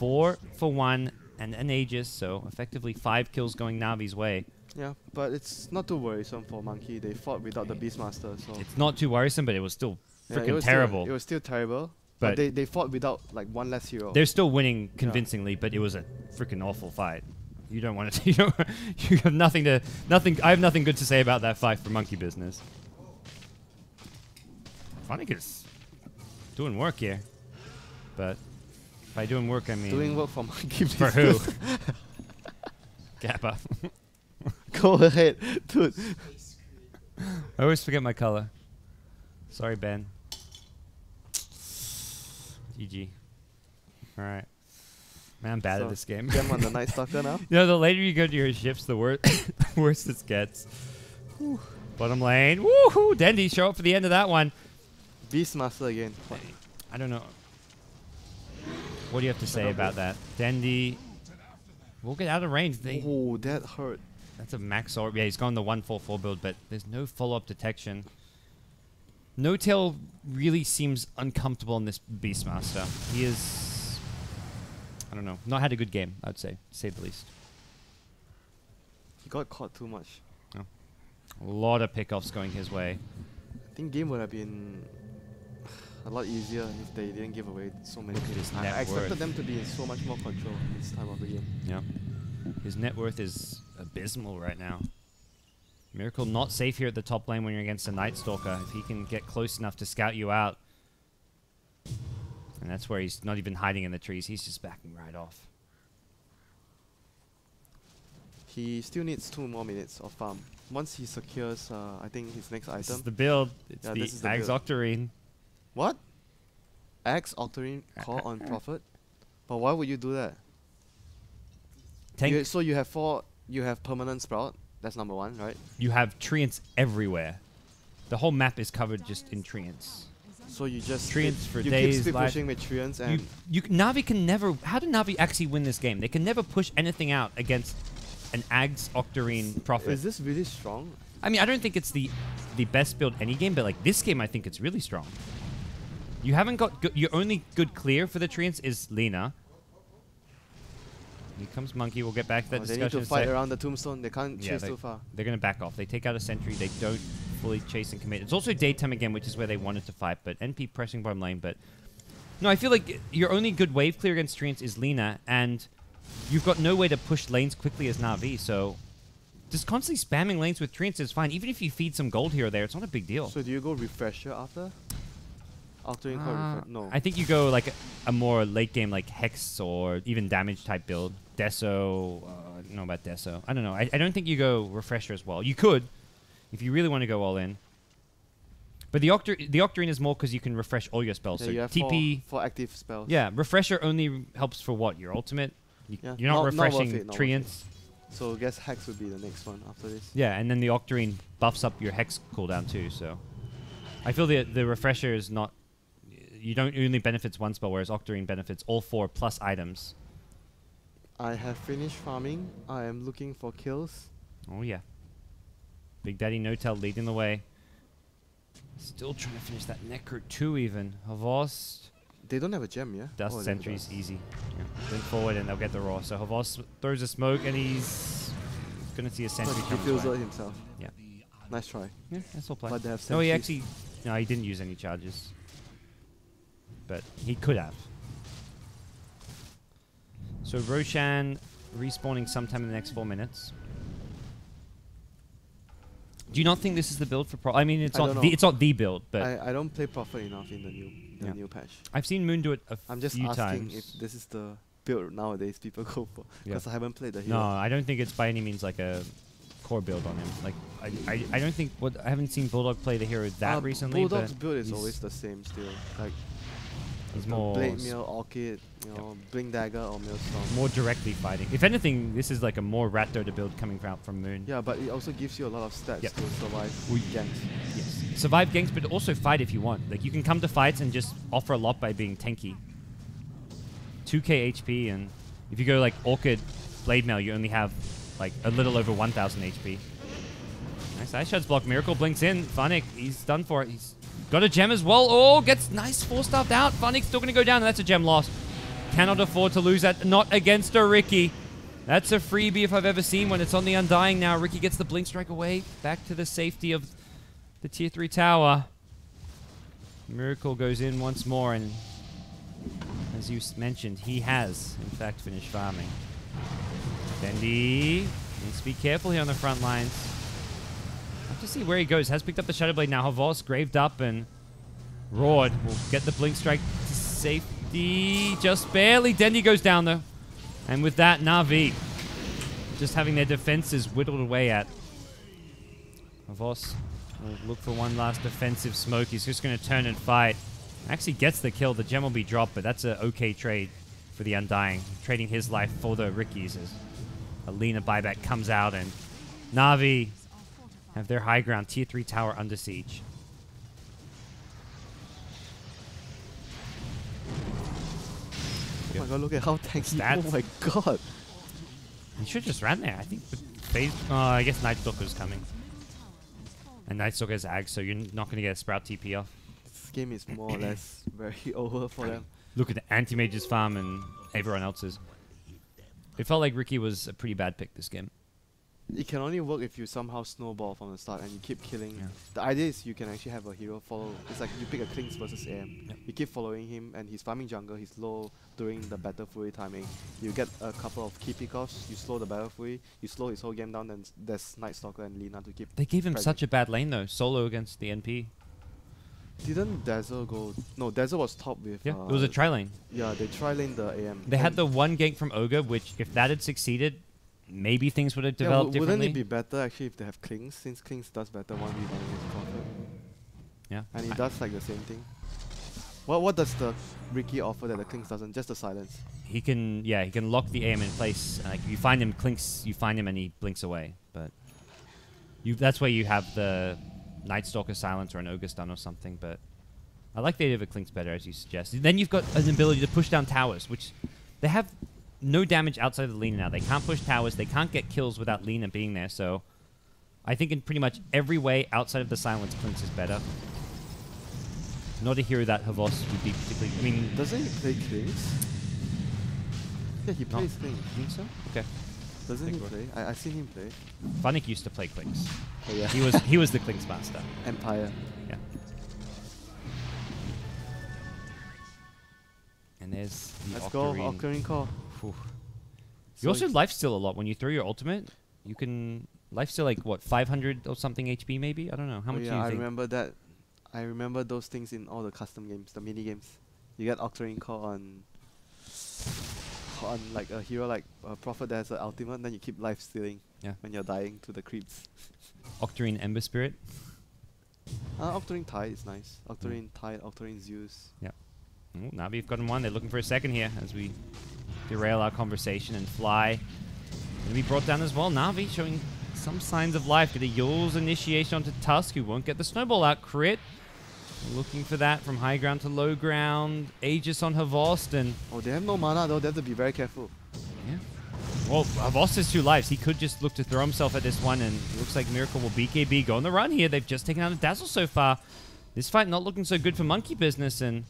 4-for-1 and an Aegis, so effectively 5 kills going Navi's way. Yeah, but it's not too worrisome for Monkey. They fought without the Beastmaster, so... It's not too worrisome, but it was still Yeah, freaking terrible. It was still terrible, but they fought without like one less hero. They're still winning convincingly, but it was a freaking awful fight. You don't want to. You have nothing to. I have nothing good to say about that fight for Monkey Business. Funnick is doing work here, but by doing work I mean doing work for Monkey for Business. who? Kappa. Go ahead, dude. I always forget my color. Sorry, Ben. GG. All right. Man, I'm bad at this game. Gem on the Night Stalker now. You know, the later you go to your shifts, the worse this gets. Whew. Bottom lane. Woohoo! Dendy, show up for the end of that one. Beastmaster again. What? I don't know. What do you have to say about that? Dendy. We'll get out of range. Oh, that hurt. That's a max orb. Yeah, he's gone the 144 build, but there's no follow-up detection. No Tail really seems uncomfortable in this Beastmaster. He is, I don't know, not had a good game, I'd say, to say the least. He got caught too much. Oh. A lot of pickoffs going his way. I think game would have been a lot easier if they didn't give away so many kills. I expected them to be in so much more control this time of the game. Yeah. His net worth is abysmal right now. Miracle not safe here at the top lane when you're against a Night Stalker. If he can get close enough to scout you out. And that's where he's not even hiding in the trees. He's just backing right off. He still needs 2 more minutes of farm. Once he secures, I think, his next item. This is the build. It's Yeah, the this is the Axe build. Octarine. What? Axe Octarine core on Prophet? But why would you do that? Tank. So you have 4, you have permanent sprout. That's number 1, right? You have treants everywhere. The whole map is covered just in treants. So you just Treants for you days, keep speed like- pushing with treants and Navi can never. How did Navi actually win this game? They can never push anything out against an Axe Octarine Prophet. is this really strong? I mean, I don't think it's the best build any game, but like this game, I think it's really strong. You haven't got your only good clear for the treants is Lina. Here comes Monkey. We'll get back to that They discussion. need to in a fight sec. around the tombstone. They can't Yeah, chase too far. They're going to back off. They take out a sentry. They don't fully chase and commit. It's also daytime again, which is where they wanted to fight, but NP pressing bottom lane. But no, I feel like your only good wave clear against treants is Lina, and you've got no way to push lanes quickly as Na'Vi, so just constantly spamming lanes with treants is fine. Even if you feed some gold here or there, it's not a big deal. So do you go refresher after? Octarine core refresher? No. I think you go like a more late game like Hex or even damage type build. Deso, I don't know about Deso. I don't know. I don't think you go refresher as well. You could, if you really want to go all in. But the Octarine is more because you can refresh all your spells. Yeah, so you have TP, 4 active spells. yeah, refresher only helps for what? Your ultimate? Yeah, You're not not worth refreshing it, not worth it. treants. So I guess Hex would be the next one after this. Yeah, and then the Octarine buffs up your Hex cooldown too, so I feel the refresher is not... You don't only benefits one spell, whereas Octarine benefits all 4 plus items. I have finished farming. I am looking for kills. Oh yeah. Big Daddy No-Tail leading the way. Still trying to finish that Necro 2 even. Havos They don't have a gem, yeah? dust Oh, they sentries does. easy. Yeah. Then forward and they'll get the raw. So Havos throws a smoke and he's gonna see a sentry He come his feels way. it himself. Yeah. Nice try. Yeah, that's all play. But they have No, he sentries. actually... No, he didn't use any charges. But he could have. So Roshan respawning sometime in the next 4 minutes. Do you not think this is the build for Pro? I mean, it's I not don't the, know. it's not the build, but I don't play Prophet enough in the Yeah. new patch. I've seen Moon do it a I'm just few asking times. if this is the build nowadays people go for. Yeah. Because I haven't played the No, hero. I don't think it's by any means like a core build on him. Like I don't think I haven't seen Bulldog play the hero that recently. Bulldog's but build is he's- always the same still. Like he's the more Blade Mail, Orchid, Blink Dagger or Maelstrom. more directly fighting. If anything, this is like a more Rat Dota build coming out from Moon. Yeah, but it also gives you a lot of stats Yep. to survive We- ganks. Yes. Survive ganks, but also fight if you want. Like you can come to fights and just offer a lot by being tanky. 2k HP, and if you go like Orchid, Blade Mail, you only have like a little over 1000 HP. Nice ice shots block. Miracle blinks in. Funnick, he's done for it. He's got a gem as well. Oh, gets nice 4-starred out. Funnick's still going to go down, and that's a gem lost. Cannot afford to lose that. Not against a Riki. That's a freebie if I've ever seen one. It's on the Undying now. Riki gets the blink strike away. Back to the safety of the tier 3 tower. Miracle goes in once more, and as you mentioned, he has, in fact, finished farming. Bendy needs to be careful here on the front lines. Have to see where he goes. Has picked up the Shadow Blade now. Havos graved up and roared. Will get the blink strike to safety. Just barely. Dendy goes down though. And with that, Na'Vi just having their defenses whittled away at. Havos We'll look for one last defensive smoke. He's just going to turn and fight. Actually gets the kill. The gem will be dropped, but that's an okay trade for the Undying. Trading his life for the Rikis as a Lina buyback comes out, and Na'Vi have their high ground. Tier 3 tower under siege. Oh my god, look at how tanky. Stats. Oh my god. He should just ran there. I think phase. I guess Night Stalker's coming. And Night Stalker's Ag, so you're not going to get a Sprout TP off. This game is more or less very over for them. Look at the anti-mage's farm and everyone else's. It felt like Riki was a pretty bad pick this game. It can only work if you somehow snowball from the start and you keep killing. Yeah. The idea is you can actually have a hero follow. It's like you pick a Klings versus AM. Yep. You keep following him and he's farming jungle. He's low during the Battle Fury timing. You get a couple of key pickoffs. You slow the Battle Fury. You slow his whole game down. And there's Night Stalker and Lina to keep. They gave him dragging. such a bad lane though, solo against the NP. Didn't Dazzle go? No, Dazzle was top with. Yeah, it was a tri lane. Yeah, they tri-lane the AM. They had the one gank from Ogre, which if that had succeeded, maybe things would have developed wouldn't differently. it be better actually if they have Klings, since Klings does better 1v1 against Prophet? Yeah. And he does like the same thing. What does the Riki offer that the Klings doesn't? Just the silence. He can lock the AM in place. Like if you find him clinks, you find him and he blinks away. But that's where you have the Night Stalker silence or an Ogre stun or something. But I like the idea of a clinks better, as you suggest. Then you've got an ability to push down towers, which they have no damage outside of the Lina now. They can't push towers. They can't get kills without Lina being there. So I think in pretty much every way outside of the silence, clinks is better. Not a hero that Havos would be particularly. I mean, Doesn't he play Klings? Yeah, he No. plays Klings. think so? Okay. Doesn't he Think play? I've seen him play. Funnick used to play clinks. Oh yeah. He was the clinks master. Empire. Yeah. And there's the Let's go, Octarine. Octarine Core. Phew. So You also it's- lifesteal a lot when you throw your ultimate. You can lifesteal like what 500 or something HP maybe. I don't know how Oh much yeah, do you I think. remember that. I remember those things in all the custom games, the mini games. You get Octarine Core on like a hero like a Prophet that has an ultimate, then you keep life stealing Yeah. when you're dying to the creeps. Octarine Ember Spirit. Octarine Tide is nice. Octarine Tide, Octarine Zeus. Ooh, Na'Vi have gotten one. They're looking for a second here as we derail our conversation and fly. Gonna be brought down as well. Na'Vi showing some signs of life. Get a Yule's initiation onto Tusk, who won't get the snowball out. Crit. Looking for that from high ground to low ground. Aegis on Havost and Oh, they have no mana though. They have to be very careful. yeah. Well, Havost has 2 lives. He could just look to throw himself at this one, and it looks like Miracle will BKB go on the run here. They've just taken out a Dazzle so far. This fight not looking so good for Monkey Business, and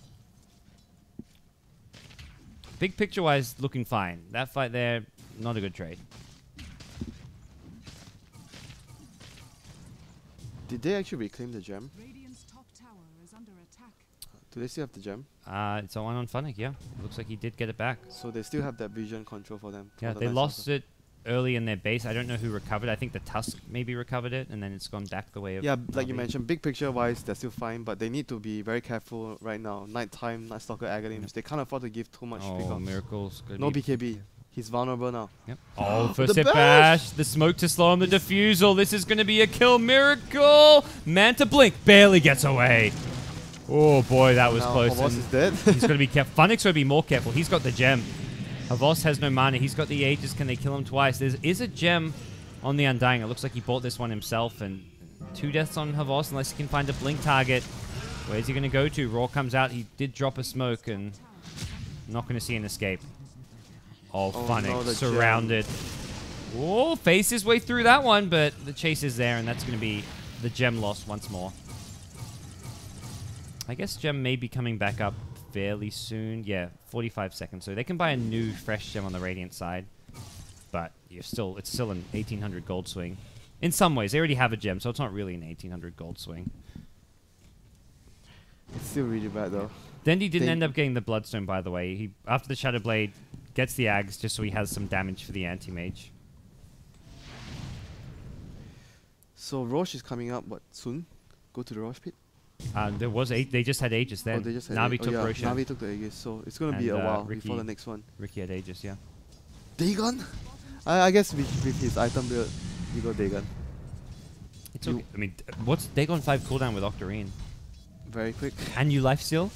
big picture-wise, looking fine. That fight there, not a good trade. Did they actually reclaim the gem? Radiant's top tower is under attack. Do they still have the gem? It's on Funnick, yeah. Looks like he did get it back. So they still have that vision control for them. Yeah, for the they Night lost Stalker. it early in their base. I don't know who recovered. I think the Tusk maybe recovered it, and then it's gone back the way of Yeah, like you Na'Vi. mentioned, big picture wise, they're still fine, but they need to be very careful right now. Nighttime, Night Stalker Aghanim's, they can't afford to give too much Oh, pickups. Miracle's gonna No be BKB. He's vulnerable now. Yep. Oh, first The hit bash! bash. The smoke to slow him. The defusal. This is going to be a kill. Miracle. Manta Blink barely gets away. Oh, boy, that was Now close. Havos and is dead. he's got to be careful. Funnick's got to be more careful. He's got the gem. Havos has no mana. He's got the Aegis. Can they kill him twice? There is a gem on the Undying. It looks like he bought this one himself. And 2 deaths on Havos unless he can find a Blink target. Where's he going to go to? Raw comes out. He did drop a smoke and not going to see an escape. Oh, Funnick, no, the surrounded. Oh, face his way through that one, but the chase is there, and that's going to be the gem lost once more. I guess gem may be coming back up fairly soon. Yeah, 45 seconds. So they can buy a new, fresh gem on the Radiant side, but it's still an 1,800 gold swing. In some ways, they already have a gem, so it's not really an 1,800 gold swing. It's still really bad though. Dendi didn't They- end up getting the Bloodstone, by the way. He, after the Shadow Blade, gets the Ags just so he has some damage for the Anti-Mage. So Roche is coming up, what, soon? Go to the Roche pit? There was they just had Aegis then. Oh, they just had Navi it. took oh, yeah, Roshan. Navi took the Aegis, so it's going to be And, a while Riki- before the next one. Riki had Aegis, yeah. Dagon? I guess with his item build, you go Dagon. It's okay. I mean, what's Dagon 5 cooldown with Octarine? Very quick. And you lifesteal?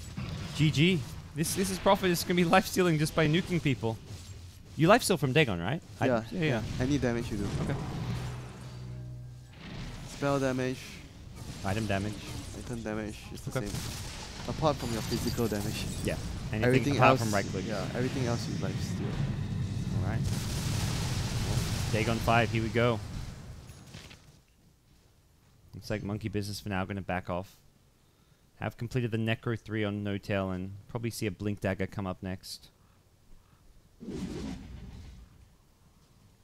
GG. This is profit. It's gonna be lifestealing just by nuking people. You lifesteal from Dagon, right? Yeah. Any damage you do. Okay. Spell damage, Item damage. item damage, it's the Okay. same. Apart from your physical damage. Yeah. Anything Everything apart else, from right click. Yeah, everything else you lifesteal. Alright. Dagon 5, here we go. Looks like Monkey Business for now going to back off. Have completed the Necro 3 on No Tail and probably see a Blink Dagger come up next.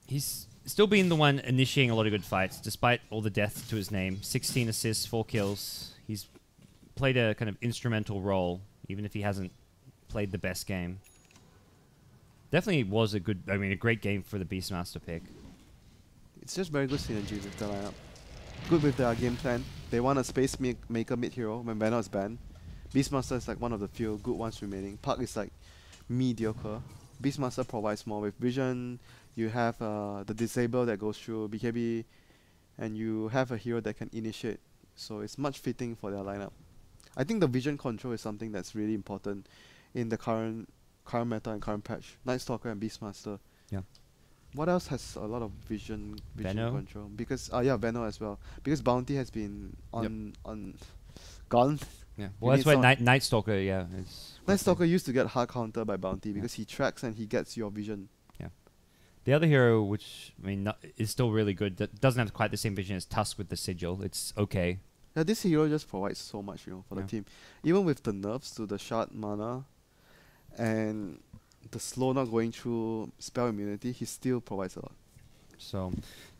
He's still being the one initiating a lot of good fights, despite all the deaths to his name. 16 assists, 4 kills. He's played a kind of instrumental role, even if he hasn't played the best game. Definitely was a great game for the Beastmaster pick. It's just very good synergy with the lineup. Good with their game plan. They want a space maker mid hero when Banner is banned. Beastmaster is like one of the few good ones remaining. Park is like mediocre. Beastmaster provides more with vision. You have the disable that goes through BKB, and you have a hero that can initiate. So it's much fitting for their lineup. I think the vision control is something that's really important in the current meta and current patch. Night Stalker and Beastmaster. Yeah. What else has a lot of vision Venno? control? Because Venno as well. Because Bounty has been gone. Yeah. You Well, that's need why someone- Night Stalker, is Night Stalker used to get hard counter by Bounty because he tracks and he gets your vision. The other hero, which is still really good, that doesn't have quite the same vision as Tusk with the Sigil. It's okay. Yeah, this hero just provides so much, for the Yeah. team. Even with the nerfs to the shard mana and the slow not going through spell immunity, he still provides a lot. So,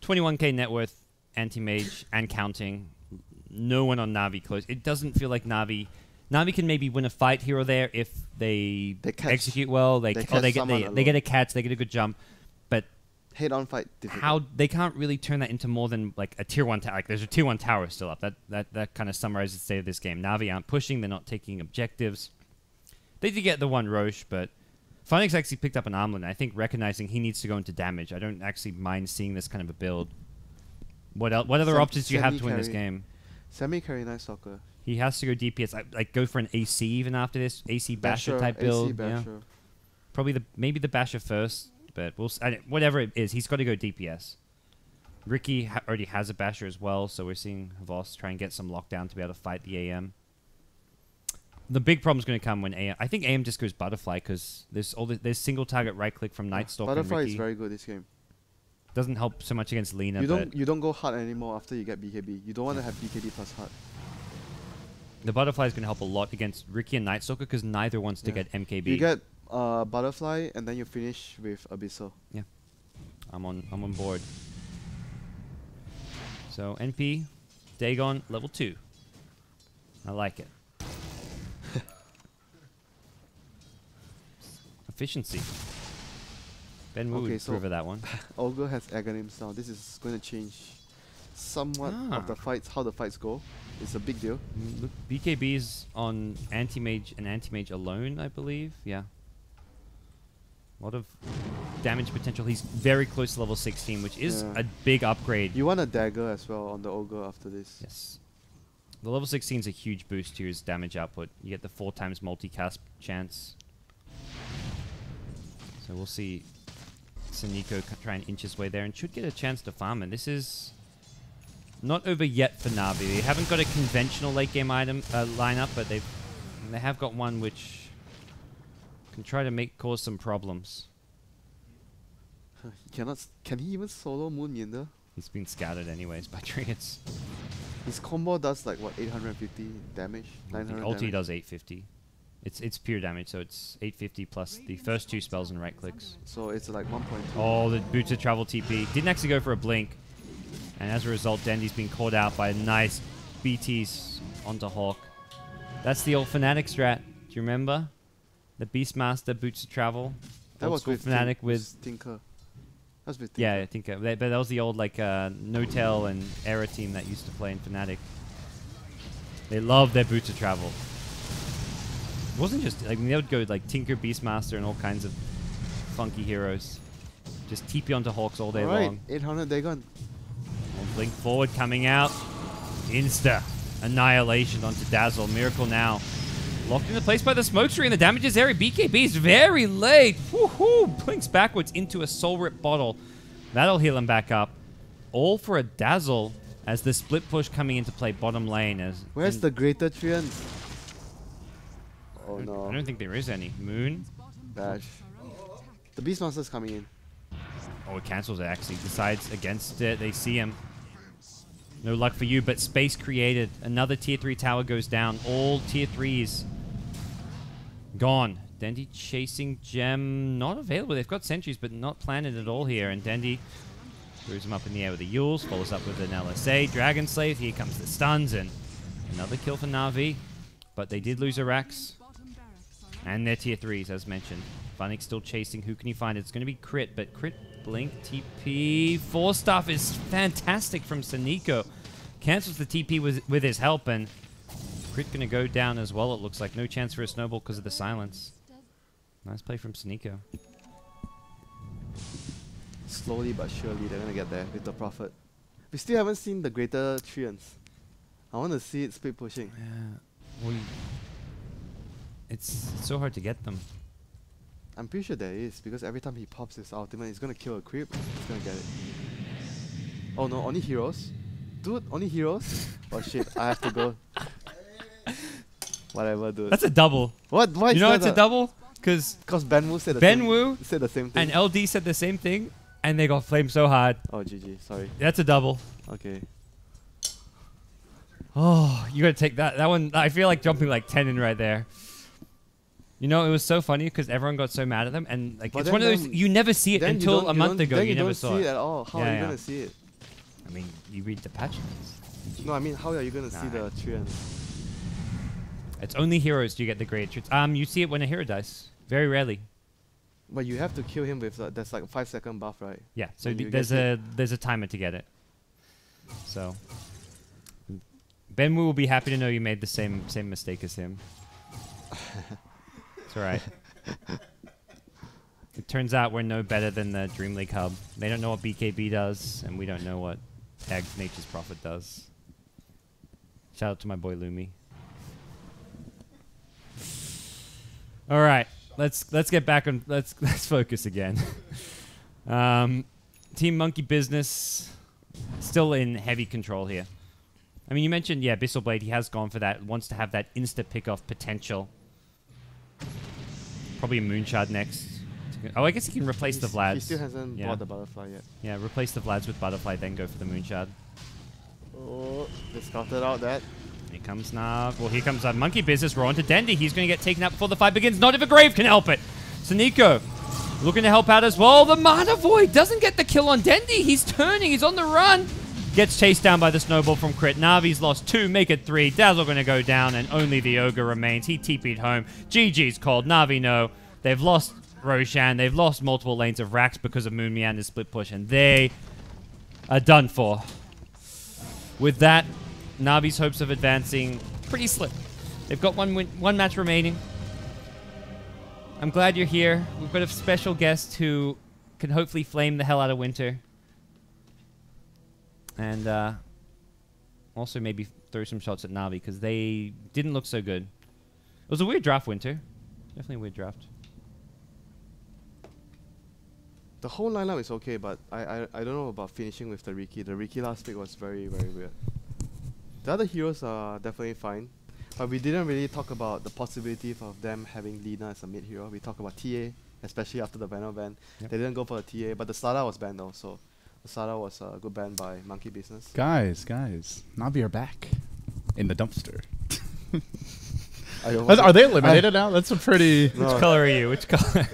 21k net worth, anti-mage, and counting. No one on Na'Vi close. It doesn't feel like Na'Vi can maybe win a fight here or there if they catch- execute well. They they get catch someone a catch, they get a good jump. But Head-on fight difficult. they can't really turn that into more than like a tier 1 tower. Like, there's a tier 1 tower still up. That kind of summarizes the state of this game. Na'Vi aren't pushing. They're not taking objectives. They did get the one Roche, but Phoenix actually picked up an Armland. I think recognizing he needs to go into damage. I don't actually mind seeing this kind of a build. What other options do you have to win this game? Semi-carry Night Stalker. He has to go DPS. Like go for an AC even after this. AC Basher type build. AC Yeah. Basher. Probably maybe the Basher first, but whatever it is, he's got to go DPS. Riki already has a Basher as well, so we're seeing Havos try and get some lockdown to be able to fight the AM. The big problem's going to come when AM. I think AM just goes Butterfly because there's single target right click from Night Stalker. Butterfly and is Riki. very good this game. Doesn't help so much against Lena. You don't go hard anymore after you get BKB. You don't want to have BKB plus hard. The Butterfly is going to help a lot against Riki and Night Stalker because neither wants to Yeah. get MKB. You get Butterfly and then you finish with Abyssal. I'm on board. So NP, Dagon, level 2. I like it. Efficiency. Ben Wu Okay, would so- approve of that one. Ogre has Aghanims now. This is going to change somewhat of the fights, how the fights go. It's a big deal. Look, BKB's on anti-mage and anti-mage alone, I believe. Yeah. A lot of damage potential. He's very close to level 16, which is Yeah. a big upgrade. You want a dagger as well on the Ogre after this. Yes. The level 16 is a huge boost to his damage output. You get the 4 times multicast chance. So we'll see Saniko try and inch his way there and should get a chance to farm. And this is not over yet for Na'Vi. They haven't got a conventional late game item lineup, but they have got one which can try to cause some problems. Can he even solo Moon Yinder? He's been scouted anyways by Triggers. His combo does like what, 850 damage? 900 The ulti damage? does 850. It's pure damage, so it's 850 plus the first 2 spells and right clicks. So it's like 1.2. Oh, the Boots of Travel TP. Didn't actually go for a blink. And as a result, Dendy's been caught out by a nice BTs onto Hawk. That's the old Fnatic strat. Do you remember? The Beastmaster Boots of Travel. That Old was school with Fnatic with... Tinker. That was with Tinker. Yeah, I think... but that was the old like No-Tail and Era team that used to play in Fnatic. They love their Boots of Travel. It wasn't just... like they would go like Tinker, Beastmaster, and all kinds of funky heroes. Just TP onto Hawks all day Alright, long. 800 Dagon. Blink forward coming out. Insta annihilation onto Dazzle. Miracle now. Locked into place by the smoke screen. The damage is there. BKB is very late. Woohoo! Blinks backwards into a Soul Rip bottle. That'll heal him back up. All for a Dazzle as the split push coming into play bottom lane. Where's the greater Treant? Oh I no. don't think there is any. Moon. Dash. The Beastmaster's coming in. Oh, it cancels it actually. Decides against it. They see him. No luck for you, but space created. Another tier 3 tower goes down. All tier 3s gone. Dendi chasing gem. Not available. They've got sentries, but not planted at all here. And Dendi throws him up in the air with the Yules. Follows up with an LSA. Dragon Slave. Here comes the stuns. And another kill for Na'Vi. But they did lose a Rax. And their tier 3s, as mentioned. Funnick still chasing. Who can he find? It's going to be Crit, but Crit, Blink, TP. 4-stuff is fantastic from Saniko. Cancels the TP with his help, and Crit going to go down as well, it looks like. No chance for a snowball because of the silence. Nice play from Saniko. Slowly but surely, they're going to get there with the Prophet. We still haven't seen the greater Treants. I want to see it split pushing. Yeah. Well, it's so hard to get them. I'm pretty sure there is, because every time he pops his ultimate, he's gonna kill a creep, he's gonna get it. Oh no, only heroes? Dude, only heroes? Oh shit, I have to go. Whatever, dude. That's a double. What? Why You know it's a double? Because Benwu said said the same thing. and LD said the same thing, and they got flamed so hard. Oh, GG, sorry. That's a double. Okay. Oh, you gotta take that. That one, I feel like jumping like 10 in right there. You know, it was so funny because everyone got so mad at them, and like But it's one of those you never see it until a month ago. Then You never don't saw see it. it at all. How Yeah, are you yeah. gonna see it? I mean, you read the patch notes. No, I mean, how are you gonna see the Treant? It's only heroes you get the great treats. You see it when a hero dies. Very rarely. But you have to kill him with there's like a 5-second buff, right? Yeah. So When you there's get a timer to get it. So Benwu will be happy to know you made the same mistake as him. It's alright. It turns out we're no better than the Dream League hub. They don't know what BKB does, and we don't know what Nature's Prophet does. Shout out to my boy Lumi. All right, let's get back on. Let's focus again. Team Monkey Business still in heavy control here. I mean, you mentioned Bissellblade. He has gone for that. Wants to have that insta pick off potential. Probably a Moonshard next. Oh, I guess he can replace the Vlads. He still hasn't bought the butterfly yet. Yeah, replace the Vlads with Butterfly, then go for the Moonshard. Oh, they scouted out that. Here comes Nav. Well, here comes Monkey Business. We're on to Dendi. He's going to get taken out before the fight begins. Not if a Grave can help it. Saniko looking to help out as well. The Mana Void doesn't get the kill on Dendi. He's turning. He's on the run. Gets chased down by the snowball from Crit. Navi's lost 2, make it 3. Dazzle going to go down, and only the Ogre remains. He TP'd home. GG's called. Navi no. They've lost Roshan. They've lost multiple lanes of Rax because of Moon Meander's split push, and they are done for. With that, Navi's hopes of advancing pretty slim. They've got one match remaining. I'm glad you're here. We've got a special guest who can hopefully flame the hell out of WinteR. And also maybe throw some shots at Na'Vi because they didn't look so good. It was a weird draft, WinteR. Definitely a weird draft. The whole lineup is okay, but I don't know about finishing with the Riki. The Riki last pick was very, very weird. The other heroes are definitely fine, but we didn't really talk about the possibility of them having Lina as a mid hero. We talked about TA, especially after the Venom ban. Yep. They didn't go for the TA, but the Sada was banned though, so the Sada was a good ban by Monkey Business. Guys, Navi are back in the dumpster. Are they eliminated now? That's a pretty... No. Which color are you? Which color?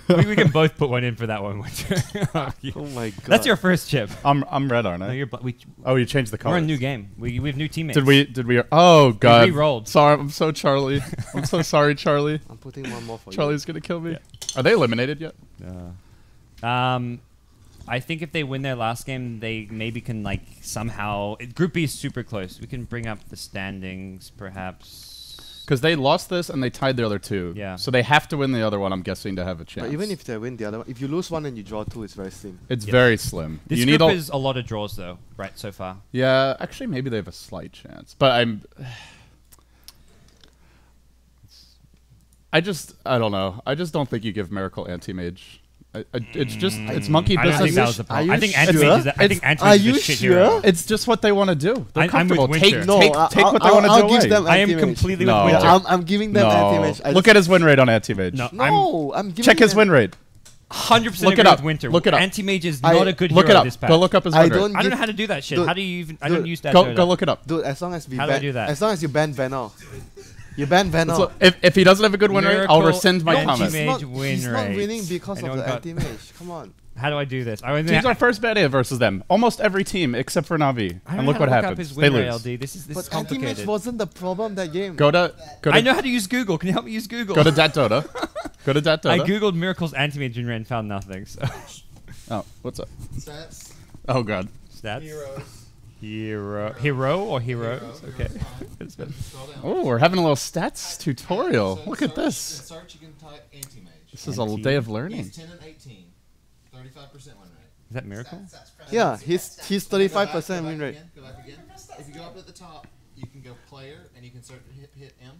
we can both put one in for that one, WinteR. Oh my god. That's your first chip. I'm red, aren't No, I? you're Oh, you changed the color. we're in a new game. We have new teammates. Did we? Oh god. re-rolled. Sorry, I'm so Charlie. I'm so sorry, Charlie. I'm putting one more for Charlie's gonna kill me. Are they eliminated yet? I think if they win their last game, they maybe can somehow. Group B is super close. We can bring up the standings, perhaps. Because they lost this and they tied the other two. Yeah. So they have to win the other one, I'm guessing, to have a chance. But even if they win the other one, if you lose one and you draw two, it's very slim. It's Yes. very slim. This you group need is a lot of draws, though, right, so far. Yeah, actually, maybe they have a slight chance. But I don't know. I just don't think you give Miracle Anti-Mage. It's monkey I don't think business. that was the Are problem. you I think sure? Anti-Mage is, I think Are Anti-Mage is you a shit sure? hero. It's just what they want to do. They're I'm with comfortable. Winter. No, Take what they want to do I'll away. give them I am anti-mage. completely No. with Winter. I'm giving them No. anti-mage. Look at his win rate on Anti-Mage. No, No, I'm giving Check his them- win rate. 100% Look it agree up. with Winter. Look it up. Anti-Mage is I- not a good Look it hero up. this patch. Go look up his I win rate. don't I don't know give- how to do that shit. Dude, How do you even... I don't use that. Go Dota. look it up. Dude, as long as we How do I ban, do that? as long as you ban Venal, you ban Venal. So if he doesn't have a good win rate, I'll Miracle rescind my Anti-Mage. comment. he's not win winning rate. because of Anyone the got- anti-mage. Come on. How do I do this? Teams are first beta versus them. Almost every team except for Navi. I And don't look know what how to look up happens. his They win rate, lose. LD. This is But anti-mage complicated. wasn't the problem that game. Go to I know how to use Google. Can you help me use Google? Go to Dat Dota. Go to Dat I Dota. googled Miracle's Anti-Mage win rate and found nothing. So Oh, what's up? Stats, Oh god. stats. heroes. Hero or heroes? Okay. It's been- Scroll down. Oh, we're having a little stats tutorial. So Look in at search- this. In search, you can type anti-mage. This is a day of learning. He's 10 and 18, 35% win rate. Is that Miracle? Yeah, he's 35% Go win back rate. again, go back again. If you go up at the top, you can go player, and you can search hit M.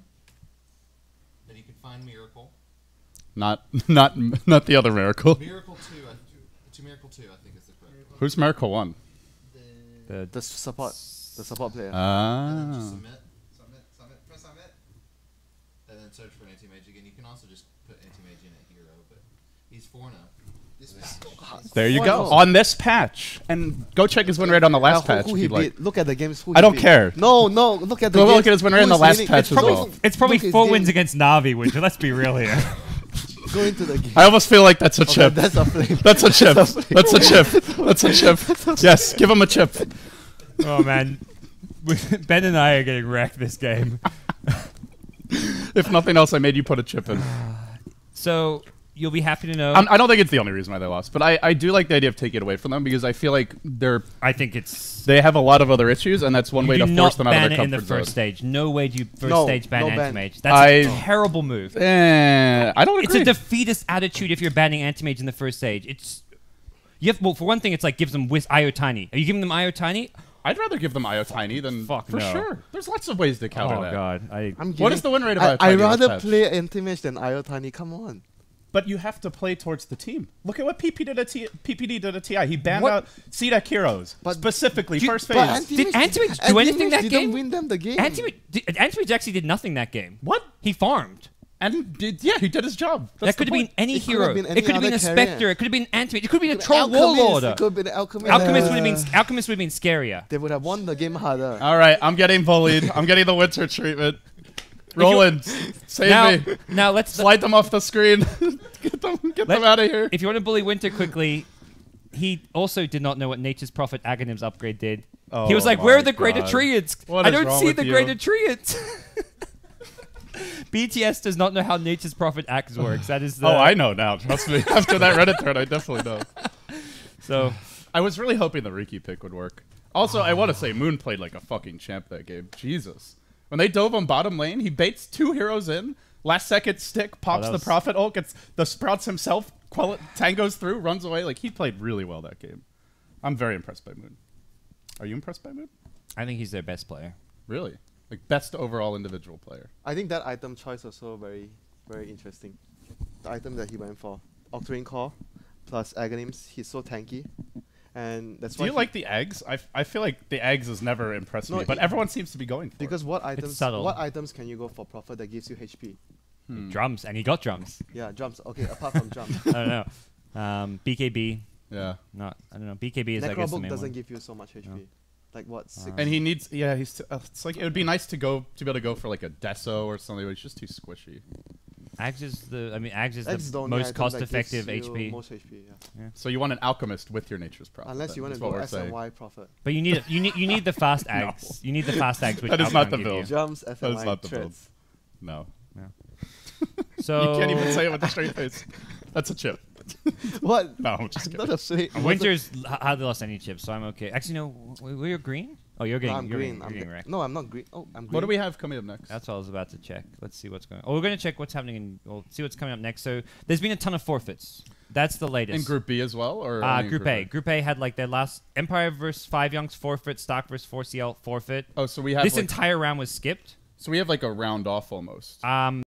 Then you can find Miracle. Not the other miracle. Miracle 2, to Miracle 2, I think is the correct one. Who's Miracle 1? The support player. And then just Ah. submit, press submit. And then search for anti-mage again. You can also just put anti-mage in at hero, but he's 4 now. This patch. There you Oh, go. no. On this patch. And go check his win rate on the last patch who if he you'd like. beat. Look at the games. Who I he don't beat. care. No, look at the Go games. look at his win rate in Who the is last winning. patch as well. It's probably Look, his 4 game. wins against Navi, Winter. Let's be real here. Go into the game. I almost feel like that's a chip. That's a flame. That's a chip. That's a chip. That's a chip. Yes, give him a chip. Oh man, Ben and I are getting wrecked this game. If nothing else, I made you put a chip in. So you'll be happy to know. I don't think it's the only reason why they lost, but I do like the idea of taking it away from them because I feel like I think it's. they have a lot of other issues, and that's one You way do to not force them out of ban their it in the comfort first zone. stage. No way do you first No, stage ban no ban. Anti-Mage. That's a I- terrible move. I don't It's agree. a defeatist attitude if you're banning Anti-Mage in the first stage. Well, for one thing, it's like gives them with IO Tiny. Are you giving them IO Tiny? I'd rather give them IO Tiny than Fuck for no. sure. There's lots of ways to counter Oh that. god, What is the win rate of IO I Tiny? in this rather patch? play anti-mage than Iotani. Come on. But you have to play towards the team. Look at what PPD did at TI. He banned What? out C-Deck heroes. But- specifically, Dude, first But phase. anti-mage Did Anti-Mage do anything that didn't game? win them the game. Anti-Mage actually did nothing that game. What? He farmed. And he did his job. That's That could the have been point. any It could hero. have been any It could have been a other carrier. Spectre. It could have been Anti-Mage. It could have been a It Troll Warlord. It could have been Alchemist. Alchemist would have been scarier. They would have won the game harder. All right, I'm getting bullied. I'm getting the winter treatment. Roland, save me. Now let's Slide them off the screen. Get them out of here. If you want to bully Winter quickly, he also did not know what Nature's Prophet Aghanim's upgrade did. Oh He was like, my "Where are the Greater God. Triads? What I is don't wrong see with the you?" Greater Triads." BTS does not know how Nature's Prophet Axe works. That is the. Oh, I know now. Trust me. After that Reddit thread, I definitely know. So I was really hoping the Riki pick would work. Also, I want to say Moon played like a fucking champ that game. Jesus. When they dove on bottom lane, he baits 2 heroes in. Last second stick, pops that the was- Prophet ult, gets the Sprouts himself, tangos through, runs away. Like, he played really well that game. I'm very impressed by Moon. Are you impressed by Moon? I think he's their best player. Really? Like, best overall individual player. I think that item choice also very, very interesting. The item that he went for, Octarine Core plus Aghanims, he's so tanky. And that's Do why you like the eggs? I feel like the eggs has never impressed No, me, but it- everyone seems to be going for because it. what items subtle. can you go for Prophet that gives you HP? Drums, and he got drums. Yeah, drums. Okay, apart from drums. I don't know. BKB, Yeah. not. I don't know. BKB is I guess the Necrobook main doesn't one. give you so much HP. No. Like what? 6? And he needs, it's like, it would be nice to be able to go for like a Deso or something, but it's just too squishy. Axe is Axe is X the don't most item that cost-effective gives you HP. Most HP, yeah. So you want an alchemist with your nature's prophet. Unless you want That's to what go we're S saying. and Y Prophet. But you need the fast Axe. You need the fast Axe, which That is Alpha not can the give build. you. Drums, F That and is Y not the build. treads. No. So You can't even say it with a straight face. That's a chip. What? No, I'm just Not kidding. a straight. Winter's hardly lost any chips, so I'm okay. Actually, no. We're green. Oh, you're No, getting, I'm you're green. getting, you're getting wrecked. No, I'm not green. Oh, I'm green. What do we have coming up next? That's what I was about to check. Let's see what's going on. Oh, we're going to check what's happening in... We'll see what's coming up next. So there's been a ton of forfeits. That's the latest. In Group B as well? Or only in Group A. Group A had like their last Empire versus 5 Youngs forfeit, Stark versus 4CL forfeit. Oh, so we have This like, entire round was skipped. so we have like a round off almost.